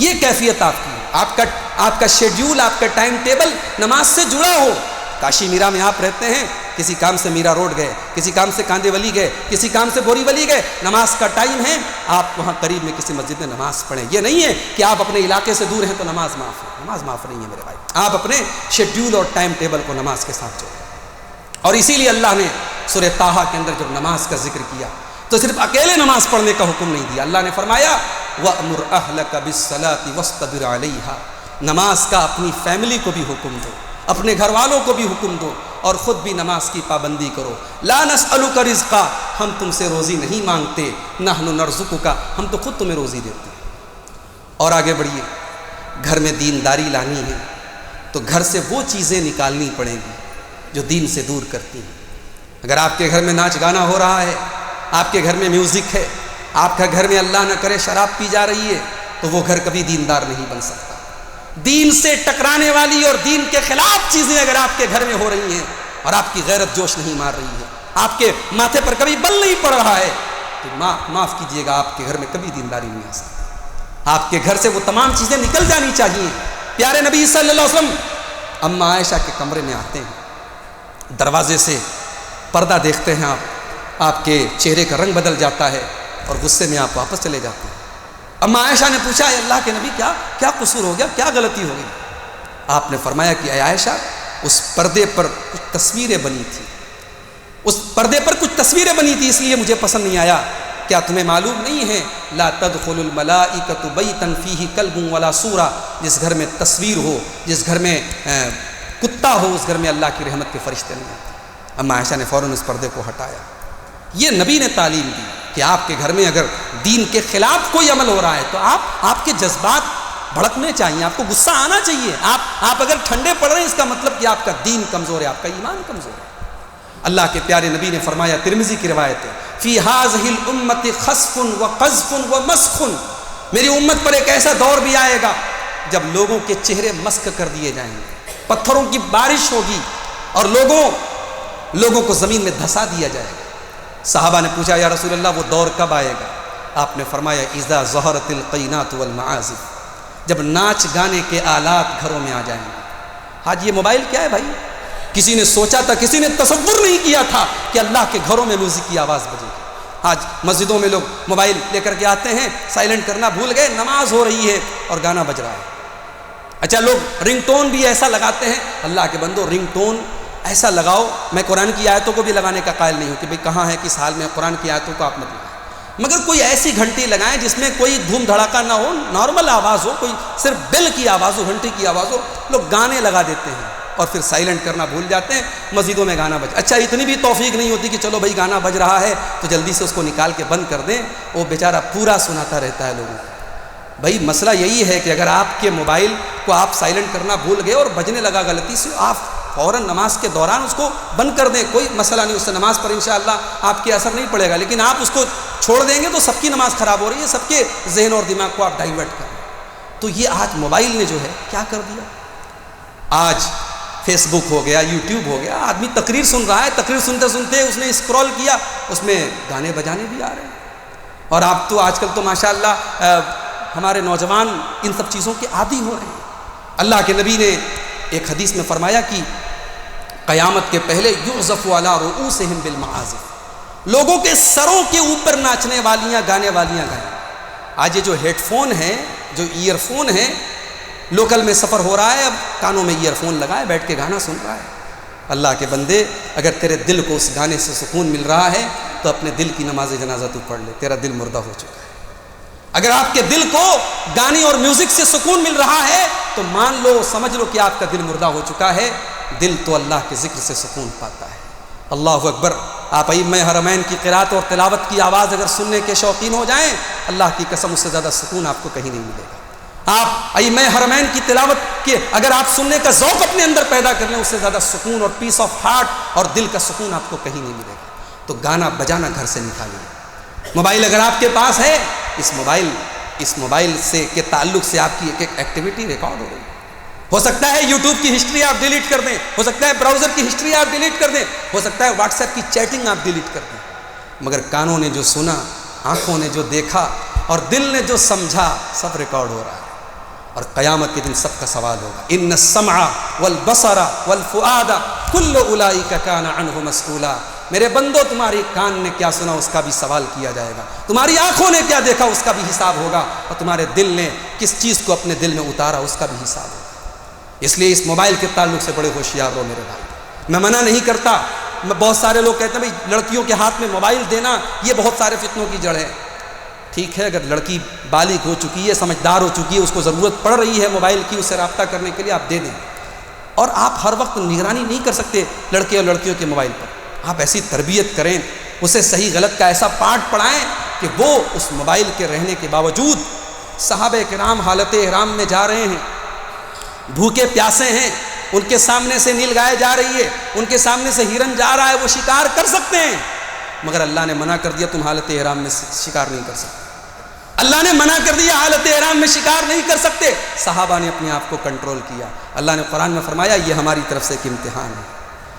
یہ کیفیت آپ کی ہے، آپ کا شیڈیول، آپ کا ٹائم ٹیبل نماز سے جڑا ہو. کاشی میرا میں آپ رہتے ہیں، کسی کام سے میرا روڈ گئے، کسی کام سے کاندے ولی گئے، کسی کام سے بوری ولی گئے، نماز کا ٹائم ہے، آپ وہاں قریب میں کسی مسجد میں نماز پڑھیں. یہ نہیں ہے کہ آپ اپنے علاقے سے دور ہیں تو نماز معاف ہے. نماز معاف نہیں ہے میرے بھائی. آپ اپنے شیڈیول اور ٹائم ٹیبل کو نماز کے ساتھ جوڑیں. اور اسی لیے اللہ نے سورہ طٰہٰ کے اندر جب نماز کا ذکر کیا تو صرف اکیلے نماز پڑھنے کا حکم نہیں دیا. اللہ نے فرمایا وَأْمُرْ أَهْلَكَ بِالصَّلَاةِ وَاصْطَبِرْ عَلَيْهَا. نماز کا اپنی فیملی کو بھی حکم دو، اپنے گھر والوں کو بھی حکم دو، اور خود بھی نماز کی پابندی کرو. لا نسألک رزقا، ہم تم سے روزی نہیں مانگتے، نحن نرزقک، ہم تو خود تمہیں روزی دیتے ہیں. اور آگے بڑھیے، گھر میں دینداری لانی ہے تو گھر سے وہ چیزیں نکالنی پڑیں گی جو دین سے دور کرتی ہیں. اگر آپ کے گھر میں ناچ گانا ہو رہا ہے، آپ کے گھر میں میوزک ہے، آپ کا گھر میں اللہ نہ کرے شراب پی جا رہی ہے، تو وہ گھر کبھی دیندار نہیں بن سکتا. دین سے ٹکرانے والی اور دین کے خلاف چیزیں اگر آپ کے گھر میں ہو رہی ہیں اور آپ کی غیرت جوش نہیں مار رہی ہے، آپ کے ماتھے پر کبھی بل نہیں پڑ رہا ہے، تو معاف کیجئے گا، آپ کے گھر میں کبھی دینداری نہیں آ سکتی. آپ کے گھر سے وہ تمام چیزیں نکل جانی چاہیے. پیارے نبی صلی اللہ علیہ وسلم اما عائشہ کے کمرے میں آتے ہیں، دروازے سے پردہ دیکھتے ہیں آپ کے چہرے کا رنگ بدل جاتا ہے اور غصے میں آپ واپس چلے جاتے ہیں. اما عائشہ نے پوچھا اے اللہ کے نبی کیا قصور ہو گیا، کیا غلطی ہو گئی؟ آپ نے فرمایا کہ اے عائشہ اس پردے پر کچھ تصویریں بنی تھی، اس پردے پر کچھ تصویریں بنی تھی، اس لیے مجھے پسند نہیں آیا۔ کیا تمہیں معلوم نہیں ہے لا تدخل الملائکۃ بیتا فیہ کلب ولا سورہ، جس گھر میں تصویر ہو، جس گھر میں کتا ہو، اس گھر میں اللہ کی رحمت کے فرشتے نہیں آتے۔ اما عائشہ نے فوراً اس پردے کو ہٹایا۔ یہ نبی نے تعلیم دی کہ آپ کے گھر میں اگر دین کے خلاف کوئی عمل ہو رہا ہے تو آپ کے جذبات بھڑکنے چاہیے، آپ کو غصہ آنا چاہیے۔ آپ اگر ٹھنڈے پڑ رہے ہیں اس کا مطلب کہ آپ کا دین کمزور ہے، آپ کا ایمان کمزور ہے۔ اللہ کے پیارے نبی نے فرمایا، ترمذی کی روایت ہے، فی ھذہ الامۃ خسف وقذف ومسخ، میری امت پر ایک ایسا دور بھی آئے گا جب لوگوں کے چہرے مسخ کر دیے جائیں گے، پتھروں کی بارش ہوگی اور لوگوں کو زمین میں دھسا دیا جائے گا۔ صحابہ نے پوچھا یا رسول اللہ وہ دور کب آئے گا؟ آپ نے فرمایا اذا ظہرت القینات والمعازف، جب ناچ گانے کے آلات گھروں میں آ جائیں گے۔ آج یہ موبائل کیا ہے بھائی؟ کسی نے سوچا تھا، کسی نے تصور نہیں کیا تھا کہ اللہ کے گھروں میں میوزک کی آواز بجے گی۔ آج مسجدوں میں لوگ موبائل لے کر کے آتے ہیں، سائلنٹ کرنا بھول گئے، نماز ہو رہی ہے اور گانا بج رہا ہے۔ اچھا لوگ رنگ ٹون بھی ایسا لگاتے ہیں، اللہ کے بندو رنگ ٹون ایسا لگاؤ، میں قرآن کی آیتوں کو بھی لگانے کا قائل نہیں ہوں کہ بھئی کہاں ہے کس حال میں، قرآن کی آیتوں کو آپ مت لگائیں، مگر کوئی ایسی گھنٹی لگائیں جس میں کوئی دھوم دھڑاکا نہ ہو، نارمل آواز ہو، کوئی صرف بیل کی آواز ہو، گھنٹی کی آواز ہو۔ لوگ گانے لگا دیتے ہیں اور پھر سائلنٹ کرنا بھول جاتے ہیں، مسجدوں میں گانا بج۔ اچھا اتنی بھی توفیق نہیں ہوتی کہ چلو بھائی گانا بج رہا ہے تو جلدی سے اس کو نکال کے بند کر دیں، وہ بیچارہ پورا سناتا رہتا ہے لوگوں کو۔ بھائی مسئلہ یہی ہے کہ اگر آپ کے موبائل کو آپ سائلنٹ کرنا بھول گئے اور بجنے لگا غلطی سے، آپ فوراً نماز کے دوران اس کو بند کر دیں، کوئی مسئلہ نہیں، اس سے نماز پر انشاءاللہ آپ کے اثر نہیں پڑے گا۔ لیکن آپ اس کو چھوڑ دیں گے تو سب کی نماز خراب ہو رہی ہے، سب کے ذہن اور دماغ کو آپ ڈائیورٹ کر رہے ہیں۔ تو یہ آج موبائل نے جو ہے کیا کر دیا، آج فیس بک ہو گیا، یوٹیوب ہو گیا، آدمی تقریر سن رہا ہے، تقریر سنتے سنتے اس نے اسکرول کیا، اس میں گانے بجانے بھی آ رہے ہیں۔ اور آپ تو آج کل تو ماشاءاللہ ہمارے نوجوان ان سب چیزوں کے عادی ہو رہے ہیں۔ اللہ کے نبی نے ایک حدیث میں فرمایا کہ قیامت کے پہلے یعزف علی رؤوسہم بالمعازف، لوگوں کے سروں کے اوپر ناچنے والیاں گانے والیاں گائیں۔ آج یہ جو ہیڈ فون ہے، جو ایئر فون ہے، لوکل میں سفر ہو رہا ہے، اب کانوں میں ایئر فون لگائے بیٹھ کے گانا سن رہا ہے۔ اللہ کے بندے اگر تیرے دل کو اس گانے سے سکون مل رہا ہے تو اپنے دل کی نماز جنازہ تو پڑھ لے، تیرا دل مردہ ہو چکا ہے۔ اگر آپ کے دل کو گانے اور میوزک سے سکون مل رہا ہے تو مان لو، سمجھ لو کہ آپ کا دل مردہ ہو چکا ہے۔ دل تو اللہ کے ذکر سے سکون پاتا ہے۔ اللہ اکبر۔ آپ ائمہ حرمین کی قرات اور تلاوت کی آواز اگر سننے کے شوقین ہو جائیں، اللہ کی قسم اس سے زیادہ سکون آپ کو کہیں نہیں ملے گا۔ آپ ائمہ حرمین کی تلاوت کے اگر آپ سننے کا ذوق اپنے اندر پیدا کر لیں، اس سے زیادہ سکون اور پیس آف ہارٹ اور دل کا سکون آپ کو کہیں نہیں ملے گا۔ تو گانا بجانا گھر سے نکالیے۔ موبائل اگر آپ کے پاس ہے، اس موبائل سے کے تعلق سے آپ کی ایک ایکٹیویٹی ریکارڈ ہو رہی ہے۔ ہو سکتا ہے یوٹیوب کی ہسٹری آپ ڈیلیٹ کر دیں، ہو سکتا ہے براؤزر کی ہسٹری آپ ڈیلیٹ کر دیں، ہو سکتا ہے واٹس ایپ کی چیٹنگ آپ ڈیلیٹ کر دیں، مگر کانوں نے جو سنا، آنکھوں نے جو دیکھا اور دل نے جو سمجھا، سب ریکارڈ ہو رہا ہے۔ اور قیامت کے دن سب کا سوال ہوگا، ان السمع والبصر والفؤاد کل اولئک کان عنہ مسئولا۔ میرے بندو، تمہاری کان نے کیا سنا اس کا بھی سوال کیا جائے گا، تمہاری آنکھوں نے کیا دیکھا اس کا بھی حساب ہوگا، اور تمہارے دل نے کس چیز کو اپنے دل میں اتارا اس کا بھی حساب ہوگا۔ اس لیے اس موبائل کے تعلق سے بڑے ہوشیار رہو میرے بھائی۔ میں منع نہیں کرتا، بہت سارے لوگ کہتے ہیں بھائی لڑکیوں کے ہاتھ میں موبائل دینا یہ بہت سارے فتنوں کی جڑ ہے۔ ٹھیک ہے، اگر لڑکی بالغ ہو چکی ہے، سمجھدار ہو چکی ہے، اس کو ضرورت پڑ رہی ہے موبائل کی، اس سے رابطہ کرنے کے لیے آپ دے دیں۔ اور آپ ہر وقت نگرانی نہیں کر سکتے لڑکے اور لڑکیوں کے موبائل پر، آپ ایسی تربیت کریں، اسے صحیح غلط کا ایسا پاٹھ پڑھائیں کہ وہ اس موبائل کے رہنے کے باوجود، صحابہ کرام حالت احرام میں جا رہے ہیں، بھوکے پیاسے ہیں، ان کے سامنے سے نیل گائے جا رہی ہے، ان کے سامنے سے ہرن جا رہا ہے، وہ شکار کر سکتے ہیں، مگر اللہ نے منع کر دیا تم حالت احرام میں شکار نہیں کر سکتے۔ اللہ نے منع کر دیا حالت احرام میں شکار نہیں کر سکتے۔ صحابہ نے اپنے آپ کو کنٹرول کیا۔ اللہ نے قرآن میں فرمایا یہ ہماری طرف سے ایک امتحان ہے،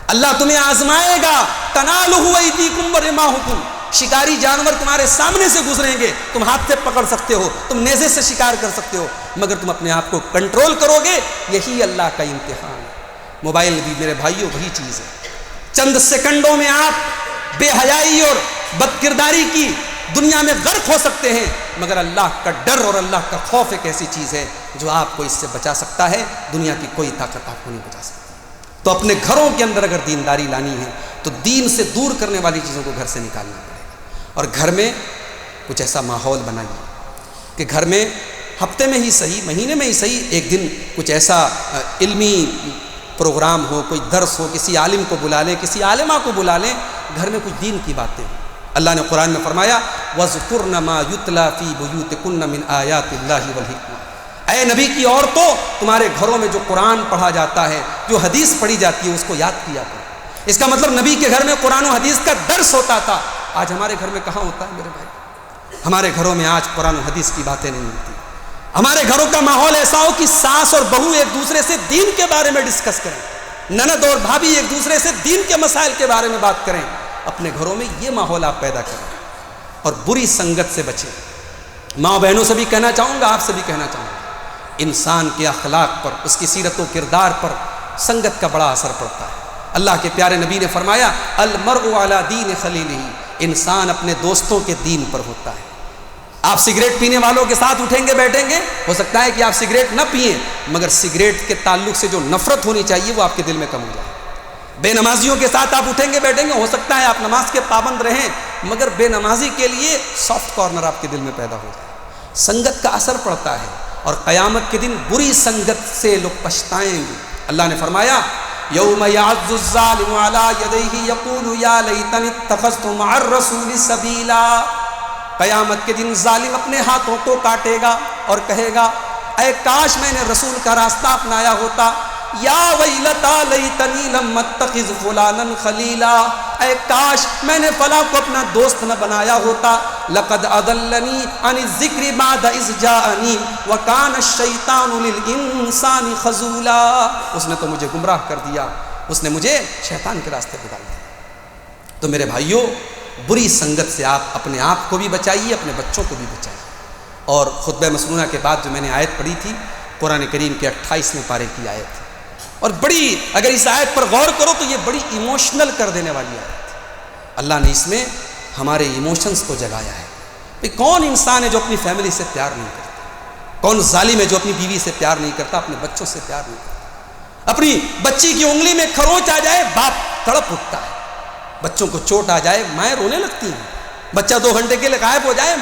اللہ تمہیں آزمائے گا۔ تنالہ ایدیکم ورماحکم، شکاری جانور تمہارے سامنے سے گزریں گے، تم ہاتھ سے پکڑ سکتے ہو، تم نیزے سے شکار کر سکتے ہو، مگر تم اپنے آپ کو کنٹرول کرو گے، یہی اللہ کا امتحان ہے۔ موبائل بھی میرے بھائیوں وہی چیز ہے، چند سیکنڈوں میں آپ بے حیائی اور بد کرداری کی دنیا میں غرق ہو سکتے ہیں، مگر اللہ کا ڈر اور اللہ کا خوف ایک ایسی چیز ہے جو آپ کو اس سے بچا سکتا ہے، دنیا کی کوئی طاقت آپ کو نہیں بچا سکتی۔ تو اپنے گھروں کے اندر اگر دینداری لانی ہے تو دین سے دور کرنے والی چیزوں کو گھر سے نکالنا پڑے گا، اور گھر میں کچھ ایسا ماحول بنائیے کہ گھر میں ہفتے میں ہی صحیح، مہینے میں ہی صحیح، ایک دن کچھ ایسا علمی پروگرام ہو، کوئی درس ہو، کسی عالم کو بلا لیں، کسی عالمہ کو بلا لیں، گھر میں کچھ دین کی باتیں ہوں۔ اللہ نے قرآن میں فرمایا وَاذْكُرْنَ مَا يُتْلَى فِي بُيُوتِكُنَّ مِنْ آيَاتِ اللَّهِ وَالْحِكْمَةِ، اے نبی کی عورتوں، تمہارے گھروں میں جو قرآن پڑھا جاتا ہے، جو حدیث پڑھی جاتی ہے، اس کو یاد کیا کرو۔ اس کا مطلب نبی کے گھر میں قرآن و حدیث کا درس ہوتا تھا، آج ہمارے گھر میں کہاں ہوتا ہے میرے بھائی؟ ہمارے گھروں میں آج قرآن و حدیث کی باتیں نہیں ہوتی۔ ہمارے گھروں کا ماحول ایسا ہو کہ ساس اور بہو ایک دوسرے سے دین کے بارے میں ڈسکس کریں، نند اور بھابھی ایک دوسرے سے دین کے مسائل کے بارے میں بات کریں۔ اپنے گھروں میں یہ ماحول آپ پیدا کریں اور بری سنگت سے بچیں۔ ماں بہنوں سے بھی کہنا چاہوں گا، آپ سے بھی کہنا چاہوں گا، انسان کے اخلاق پر، اس کی سیرت و کردار پر سنگت کا بڑا اثر پڑتا ہے۔ اللہ کے پیارے نبی نے فرمایا المرء علی دین خلیلہ، انسان اپنے دوستوں کے دین پر ہوتا ہے۔ آپ سگریٹ پینے والوں کے ساتھ اٹھیں گے بیٹھیں گے، ہو سکتا ہے کہ آپ سگریٹ نہ پئیں، مگر سگریٹ کے تعلق سے جو نفرت ہونی چاہیے وہ آپ کے دل میں کم ہو جائے۔ بے نمازیوں کے ساتھ آپ اٹھیں گے بیٹھیں گے، ہو سکتا ہے آپ نماز کے پابند رہیں، مگر بے نمازی کے لیے سافٹ کارنر آپ کے دل میں پیدا ہو جائے۔ سنگت کا اثر پڑتا ہے، اور قیامت کے دن بری سنگت سے لوگ پچھتائیں گے۔ اللہ نے فرمایا یوم یعض الظالم علی یدیہ یقول یا لیتنی اتخذت مع الرسول سبیلا، قیامت کے دن ظالم اپنے ہاتھوں کو کاٹے گا اور کہے گا اے کاش میں نے رسول کا راستہ اپنایا ہوتا، یا ویلتا لیتنی لم اتخذ فلانا خلیلا، اے کاش میں نے فلاں کو اپنا دوست نہ بنایا ہوتا، لقد اضلنی عن الذکر بعد اذ جاءنی وکان الشیطان للانسان خذولا، اس نے تو مجھے گمراہ کر دیا، اس نے مجھے شیطان کے راستے پہ ڈال دیا۔ تو میرے بھائیوں، بری سنگت سے آپ اپنے آپ کو بھی بچائیے، اپنے بچوں کو بھی بچائیے۔ اور خطبہ مسنونہ کے بعد جو میں نے آیت پڑھی تھی، قرآن کریم کے 28ویں پارے کی آیت ہے، اور بڑی، اگر اس آیت پر غور کرو تو یہ بڑی ایموشنل کر دینے والی آیت ہے۔ اللہ نے اس میں ہمارے ایموشنز کو جگایا ہے کہ کون انسان ہے جو اپنی فیملی سے پیار نہیں کرتا، کون ظالم ہے جو اپنی بیوی سے پیار نہیں کرتا، اپنے بچوں سے پیار نہیں کرتا۔ اپنی بچی کی انگلی میں کھروچ آ جائے باپ تڑپ اٹھتا ہے، بچوں کو چوٹ آ جائے مائیں رونے لگتی ہیں، بچہ 2 گھنٹے کے لیے غائب ہو جائے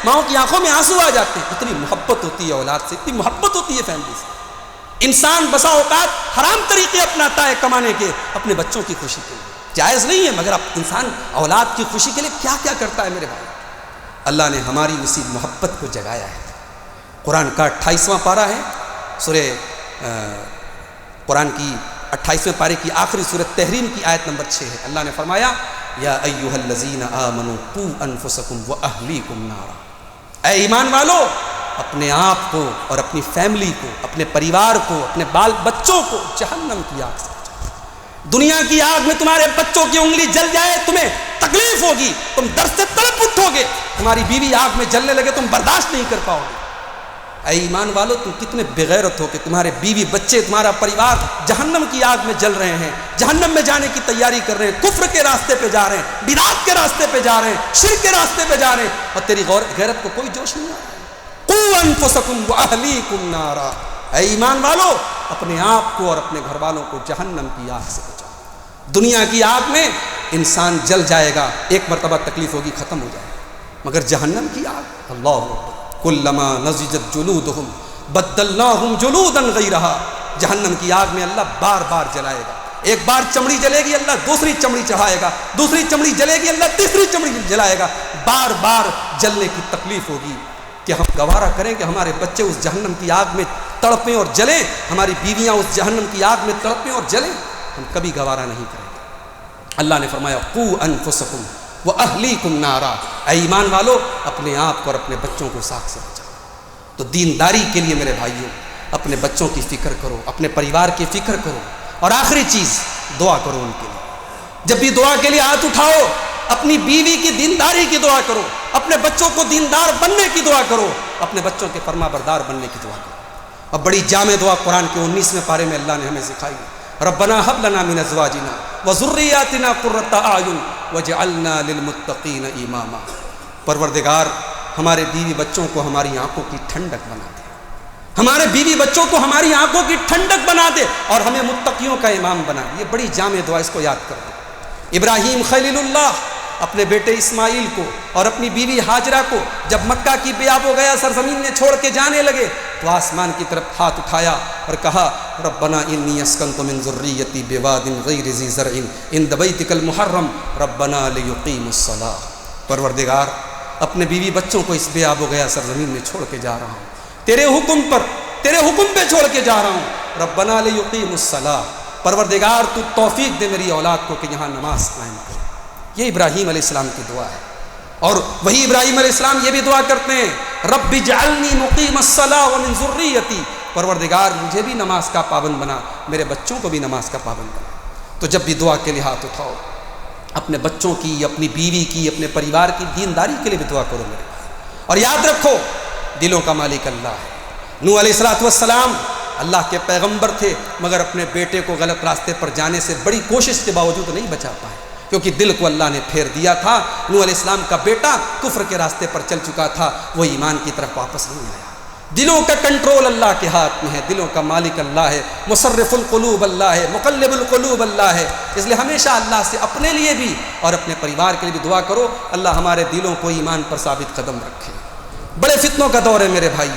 ماؤں کی آنکھوں میں آنسو آ جاتے ہیں۔ اتنی محبت ہوتی ہے اولاد سے، اتنی محبت ہوتی ہے فیملی سے۔ انسان بسا اوقات حرام طریقے اپناتا ہے کمانے کے، اپنے بچوں کی خوشی کے لیے، جائز نہیں ہے، مگر اب انسان اولاد کی خوشی کے لیے کیا کیا کرتا ہے میرے بھائی۔ اللہ نے ہماری اسی محبت کو جگایا ہے۔ قرآن کا 28واں پارہ ہے، سورہ قرآن کی 28ویں پارے کی آخری سورۃ تحریم کی آیت نمبر 6 ہے۔ اللہ نے فرمایا یا ایھا الذین آمنوا قوا انفسکم واہلیکم نارا، اے ایمان والو، اپنے آپ کو اور اپنی فیملی کو، اپنے پریوار کو، اپنے بال بچوں کو جہنم کی آگ سے بچاؤ۔ دنیا کی آگ میں تمہارے بچوں کی انگلی جل جائے، تمہیں تکلیف ہوگی، تم درد سے تڑپ اٹھو گے، تمہاری بیوی آگ میں جلنے لگے تم برداشت نہیں کر پاؤ گے۔ اے ایمان والو، تم کتنے بغیرت ہو کہ تمہارے بیوی بچے، تمہارا پریوار جہنم کی آگ میں جل رہے ہیں، جہنم میں جانے کی تیاری کر رہے ہیں، کفر کے راستے پہ جا رہے ہیں، بدعت کے راستے پہ جا رہے ہیں، شرک کے راستے پہ جا رہے ہیں، اور تیری غیرت کو کوئی جوش نہیں آ رہا ہے۔ قوا انفسکم واہلیکم نارا، اے ایمان والو، اپنے آپ کو اور اپنے گھر والوں کو جہنم کی آگ سے بچاؤ۔ دنیا کی آگ میں انسان جل جائے گا، ایک مرتبہ تکلیف ہوگی، ختم ہو جائے گا، مگر جہنم کی آگ، اللہ اکبر، کلما نضجت جلودہم بدلناہم جلودا غیرہا، جہنم کی آگ میں اللہ بار بار جلائے گا، ایک بار چمڑی جلے گی اللہ دوسری چمڑی چڑھائے گا، دوسری چمڑی جلے گی اللہ تیسری چمڑی جلائے گا، بار بار جلنے کی تکلیف ہوگی کہ ہم گوارا کریں کہ ہمارے بچے اس جہنم کی آگ میں تڑپیں اور جلیں، ہماری بیویاں اس جہنم کی آگ میں تڑپیں اور جلیں، ہم کبھی گوارا نہیں کریں گے۔ اللہ نے فرمایا قوا انفسکم واہلیکم نارا، اے ایمان والو، اپنے آپ کو اور اپنے بچوں کو ساگ سے بچاؤ۔ تو دینداری کے لیے میرے بھائیوں، اپنے بچوں کی فکر کرو، اپنے پریوار کی فکر کرو، اور آخری چیز دعا کرو ان کے لیے۔ جب بھی دعا کے لیے ہاتھ اٹھاؤ، اپنی بیوی کی دینداری کی دعا کرو، اپنے بچوں کو دیندار بننے کی دعا کرو، اپنے بچوں کے فرما بردار بننے کی دعا کرو۔ اور بڑی جامع دعا قرآن کے 19ویں پارے میں اللہ نے ہمیں سکھائی ہے، ربنا هب لنا من ازواجنا وذرياتنا قرة اعين واجعلنا للمتقين اماما، پروردگار ہمارے بیوی بچوں کو ہماری آنکھوں کی ٹھنڈک بنا دے، ہمارے بیوی بچوں کو ہماری آنکھوں کی ٹھنڈک بنا دے اور ہمیں متقیوں کا امام بنا دے. یہ بڑی جامع دعا، اس کو یاد کر دو. ابراہیم خلیل اللہ اپنے بیٹے اسماعیل کو اور اپنی بیوی ہاجرہ کو جب مکہ کی بیاب ہو گیا سرزمین میں چھوڑ کے جانے لگے تو آسمان کی طرف ہاتھ اٹھایا اور کہا ربنا انی اسکنت من ذریتی بواد غیر ذی زرع عند بیتک المحرم ربنا لیقیموا الصلاۃ. پروردگار اپنے بیوی بچوں کو اس بیاب ہو گیا سرزمین میں چھوڑ کے جا رہا ہوں، تیرے حکم پر، تیرے حکم پہ چھوڑ کے جا رہا ہوں. ربنا لیقیموا الصلاۃ، پروردگار تو توفیق دے میری اولاد کو کہ یہاں نماز قائم کرے. یہ ابراہیم علیہ السلام کی دعا ہے. اور وہی ابراہیم علیہ السلام یہ بھی دعا کرتے ہیں رب اجعلنی مقیم الصلاۃ ومن ذریتی، پروردگار مجھے بھی نماز کا پابند بنا، میرے بچوں کو بھی نماز کا پابند بنا. تو جب بھی دعا کے لیے ہاتھ اٹھاؤ اپنے بچوں کی، اپنی بیوی کی، اپنے پریوار کی دینداری کے لیے بھی دعا کرو میرے. اور یاد رکھو دلوں کا مالک اللہ ہے. نوح علیہ السلام اللہ کے پیغمبر تھے مگر اپنے بیٹے کو غلط راستے پر جانے سے بڑی کوشش کے باوجود نہیں بچا پائے کیونکہ دل کو اللہ نے پھیر دیا تھا. نوح علیہ السلام کا بیٹا کفر کے راستے پر چل چکا تھا، وہ ایمان کی طرف واپس نہیں آیا. دلوں کا کنٹرول اللہ کے ہاتھ میں ہے، دلوں کا مالک اللہ ہے، مصرف القلوب اللہ ہے، مقلب القلوب اللہ ہے. اس لیے ہمیشہ اللہ سے اپنے لیے بھی اور اپنے پریوار کے لیے بھی دعا کرو اللہ ہمارے دلوں کو ایمان پر ثابت قدم رکھے. بڑے فتنوں کا دور ہے میرے بھائی،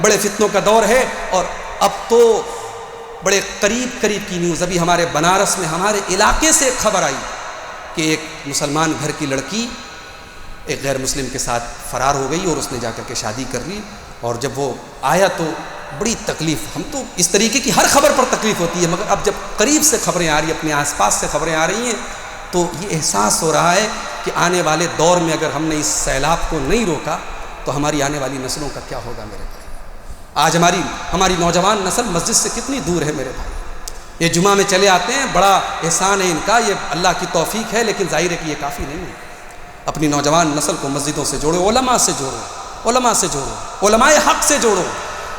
بڑے فتنوں کا دور ہے. اور اب تو بڑے قریب کی نیوز، ابھی ہمارے بنارس میں ہمارے علاقے سے ایک خبر آئی کہ ایک مسلمان گھر کی لڑکی ایک غیر مسلم کے ساتھ فرار ہو گئی اور اس نے جا کر کے شادی کر لی. اور جب وہ آیا تو بڑی تکلیف، ہم تو اس طریقے کی ہر خبر پر تکلیف ہوتی ہے مگر اب جب قریب سے خبریں آ رہی ہیں، اپنے آس پاس سے خبریں آ رہی ہیں تو یہ احساس ہو رہا ہے کہ آنے والے دور میں اگر ہم نے اس سیلاب کو نہیں روکا تو ہماری آنے والی نسلوں کا کیا ہوگا میرے بھائی. آج ہماری نوجوان نسل مسجد سے کتنی دور ہے میرے بھائی. یہ جمعہ میں چلے آتے ہیں، بڑا احسان ہے ان کا، یہ اللہ کی توفیق ہے، لیکن ظاہر ہے کہ یہ کافی نہیں ہے. اپنی نوجوان نسل کو مسجدوں سے جوڑو، علماء سے جوڑو، علماء حق سے جوڑو.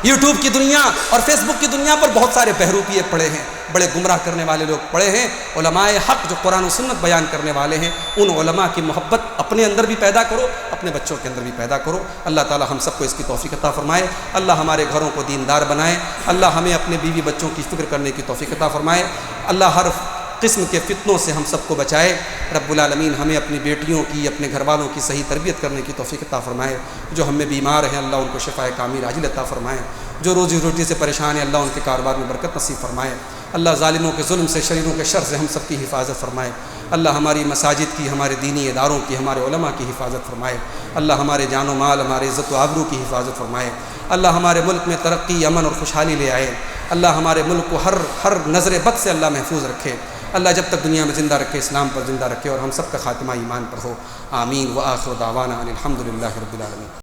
یوٹیوب کی دنیا اور فیس بک کی دنیا پر بہت سارے بہروپیے پڑے ہیں، بڑے گمراہ کرنے والے لوگ پڑے ہیں. علماء حق جو قرآن و سنت بیان کرنے والے ہیں ان علماء کی محبت اپنے اندر بھی پیدا کرو، اپنے بچوں کے اندر بھی پیدا کرو. اللہ تعالی ہم سب کو اس کی توفیق عطا فرمائے. اللہ ہمارے گھروں کو دیندار بنائے. اللہ ہمیں اپنے بیوی بچوں کی فکر کرنے کی توفیق عطا فرمائے. اللہ ہر قسم کے فتنوں سے ہم سب کو بچائے. رب العالمین ہمیں اپنی بیٹیوں کی، اپنے گھر والوں کی صحیح تربیت کرنے کی توفیق عطا فرمائے. جو ہم میں بیمار ہیں اللہ ان کو شفائے کامل عاجل عطا فرمائے. جو روزی روٹی سے پریشان ہیں اللہ ان کے کاروبار میں برکت نصیب فرمائے. اللہ ظالموں کے ظلم سے، شریروں کے شر سے ہم سب کی حفاظت فرمائے. اللہ ہماری مساجد کی، ہمارے دینی اداروں کی، ہمارے علماء کی حفاظت فرمائے. اللہ ہمارے جان و مال، ہمارے عزت و آبرو کی حفاظت فرمائے. اللہ ہمارے ملک میں ترقی، امن اور خوشحالی لے آئے. اللہ ہمارے ملک کو ہر نظر بد سے اللہ محفوظ رکھے. اللہ جب تک دنیا میں زندہ رکھے، اسلام پر زندہ رکھے اور ہم سب کا خاتمہ ایمان پر ہو. آمین. وآخر دعوانا ان الحمد للہ رب العالمین.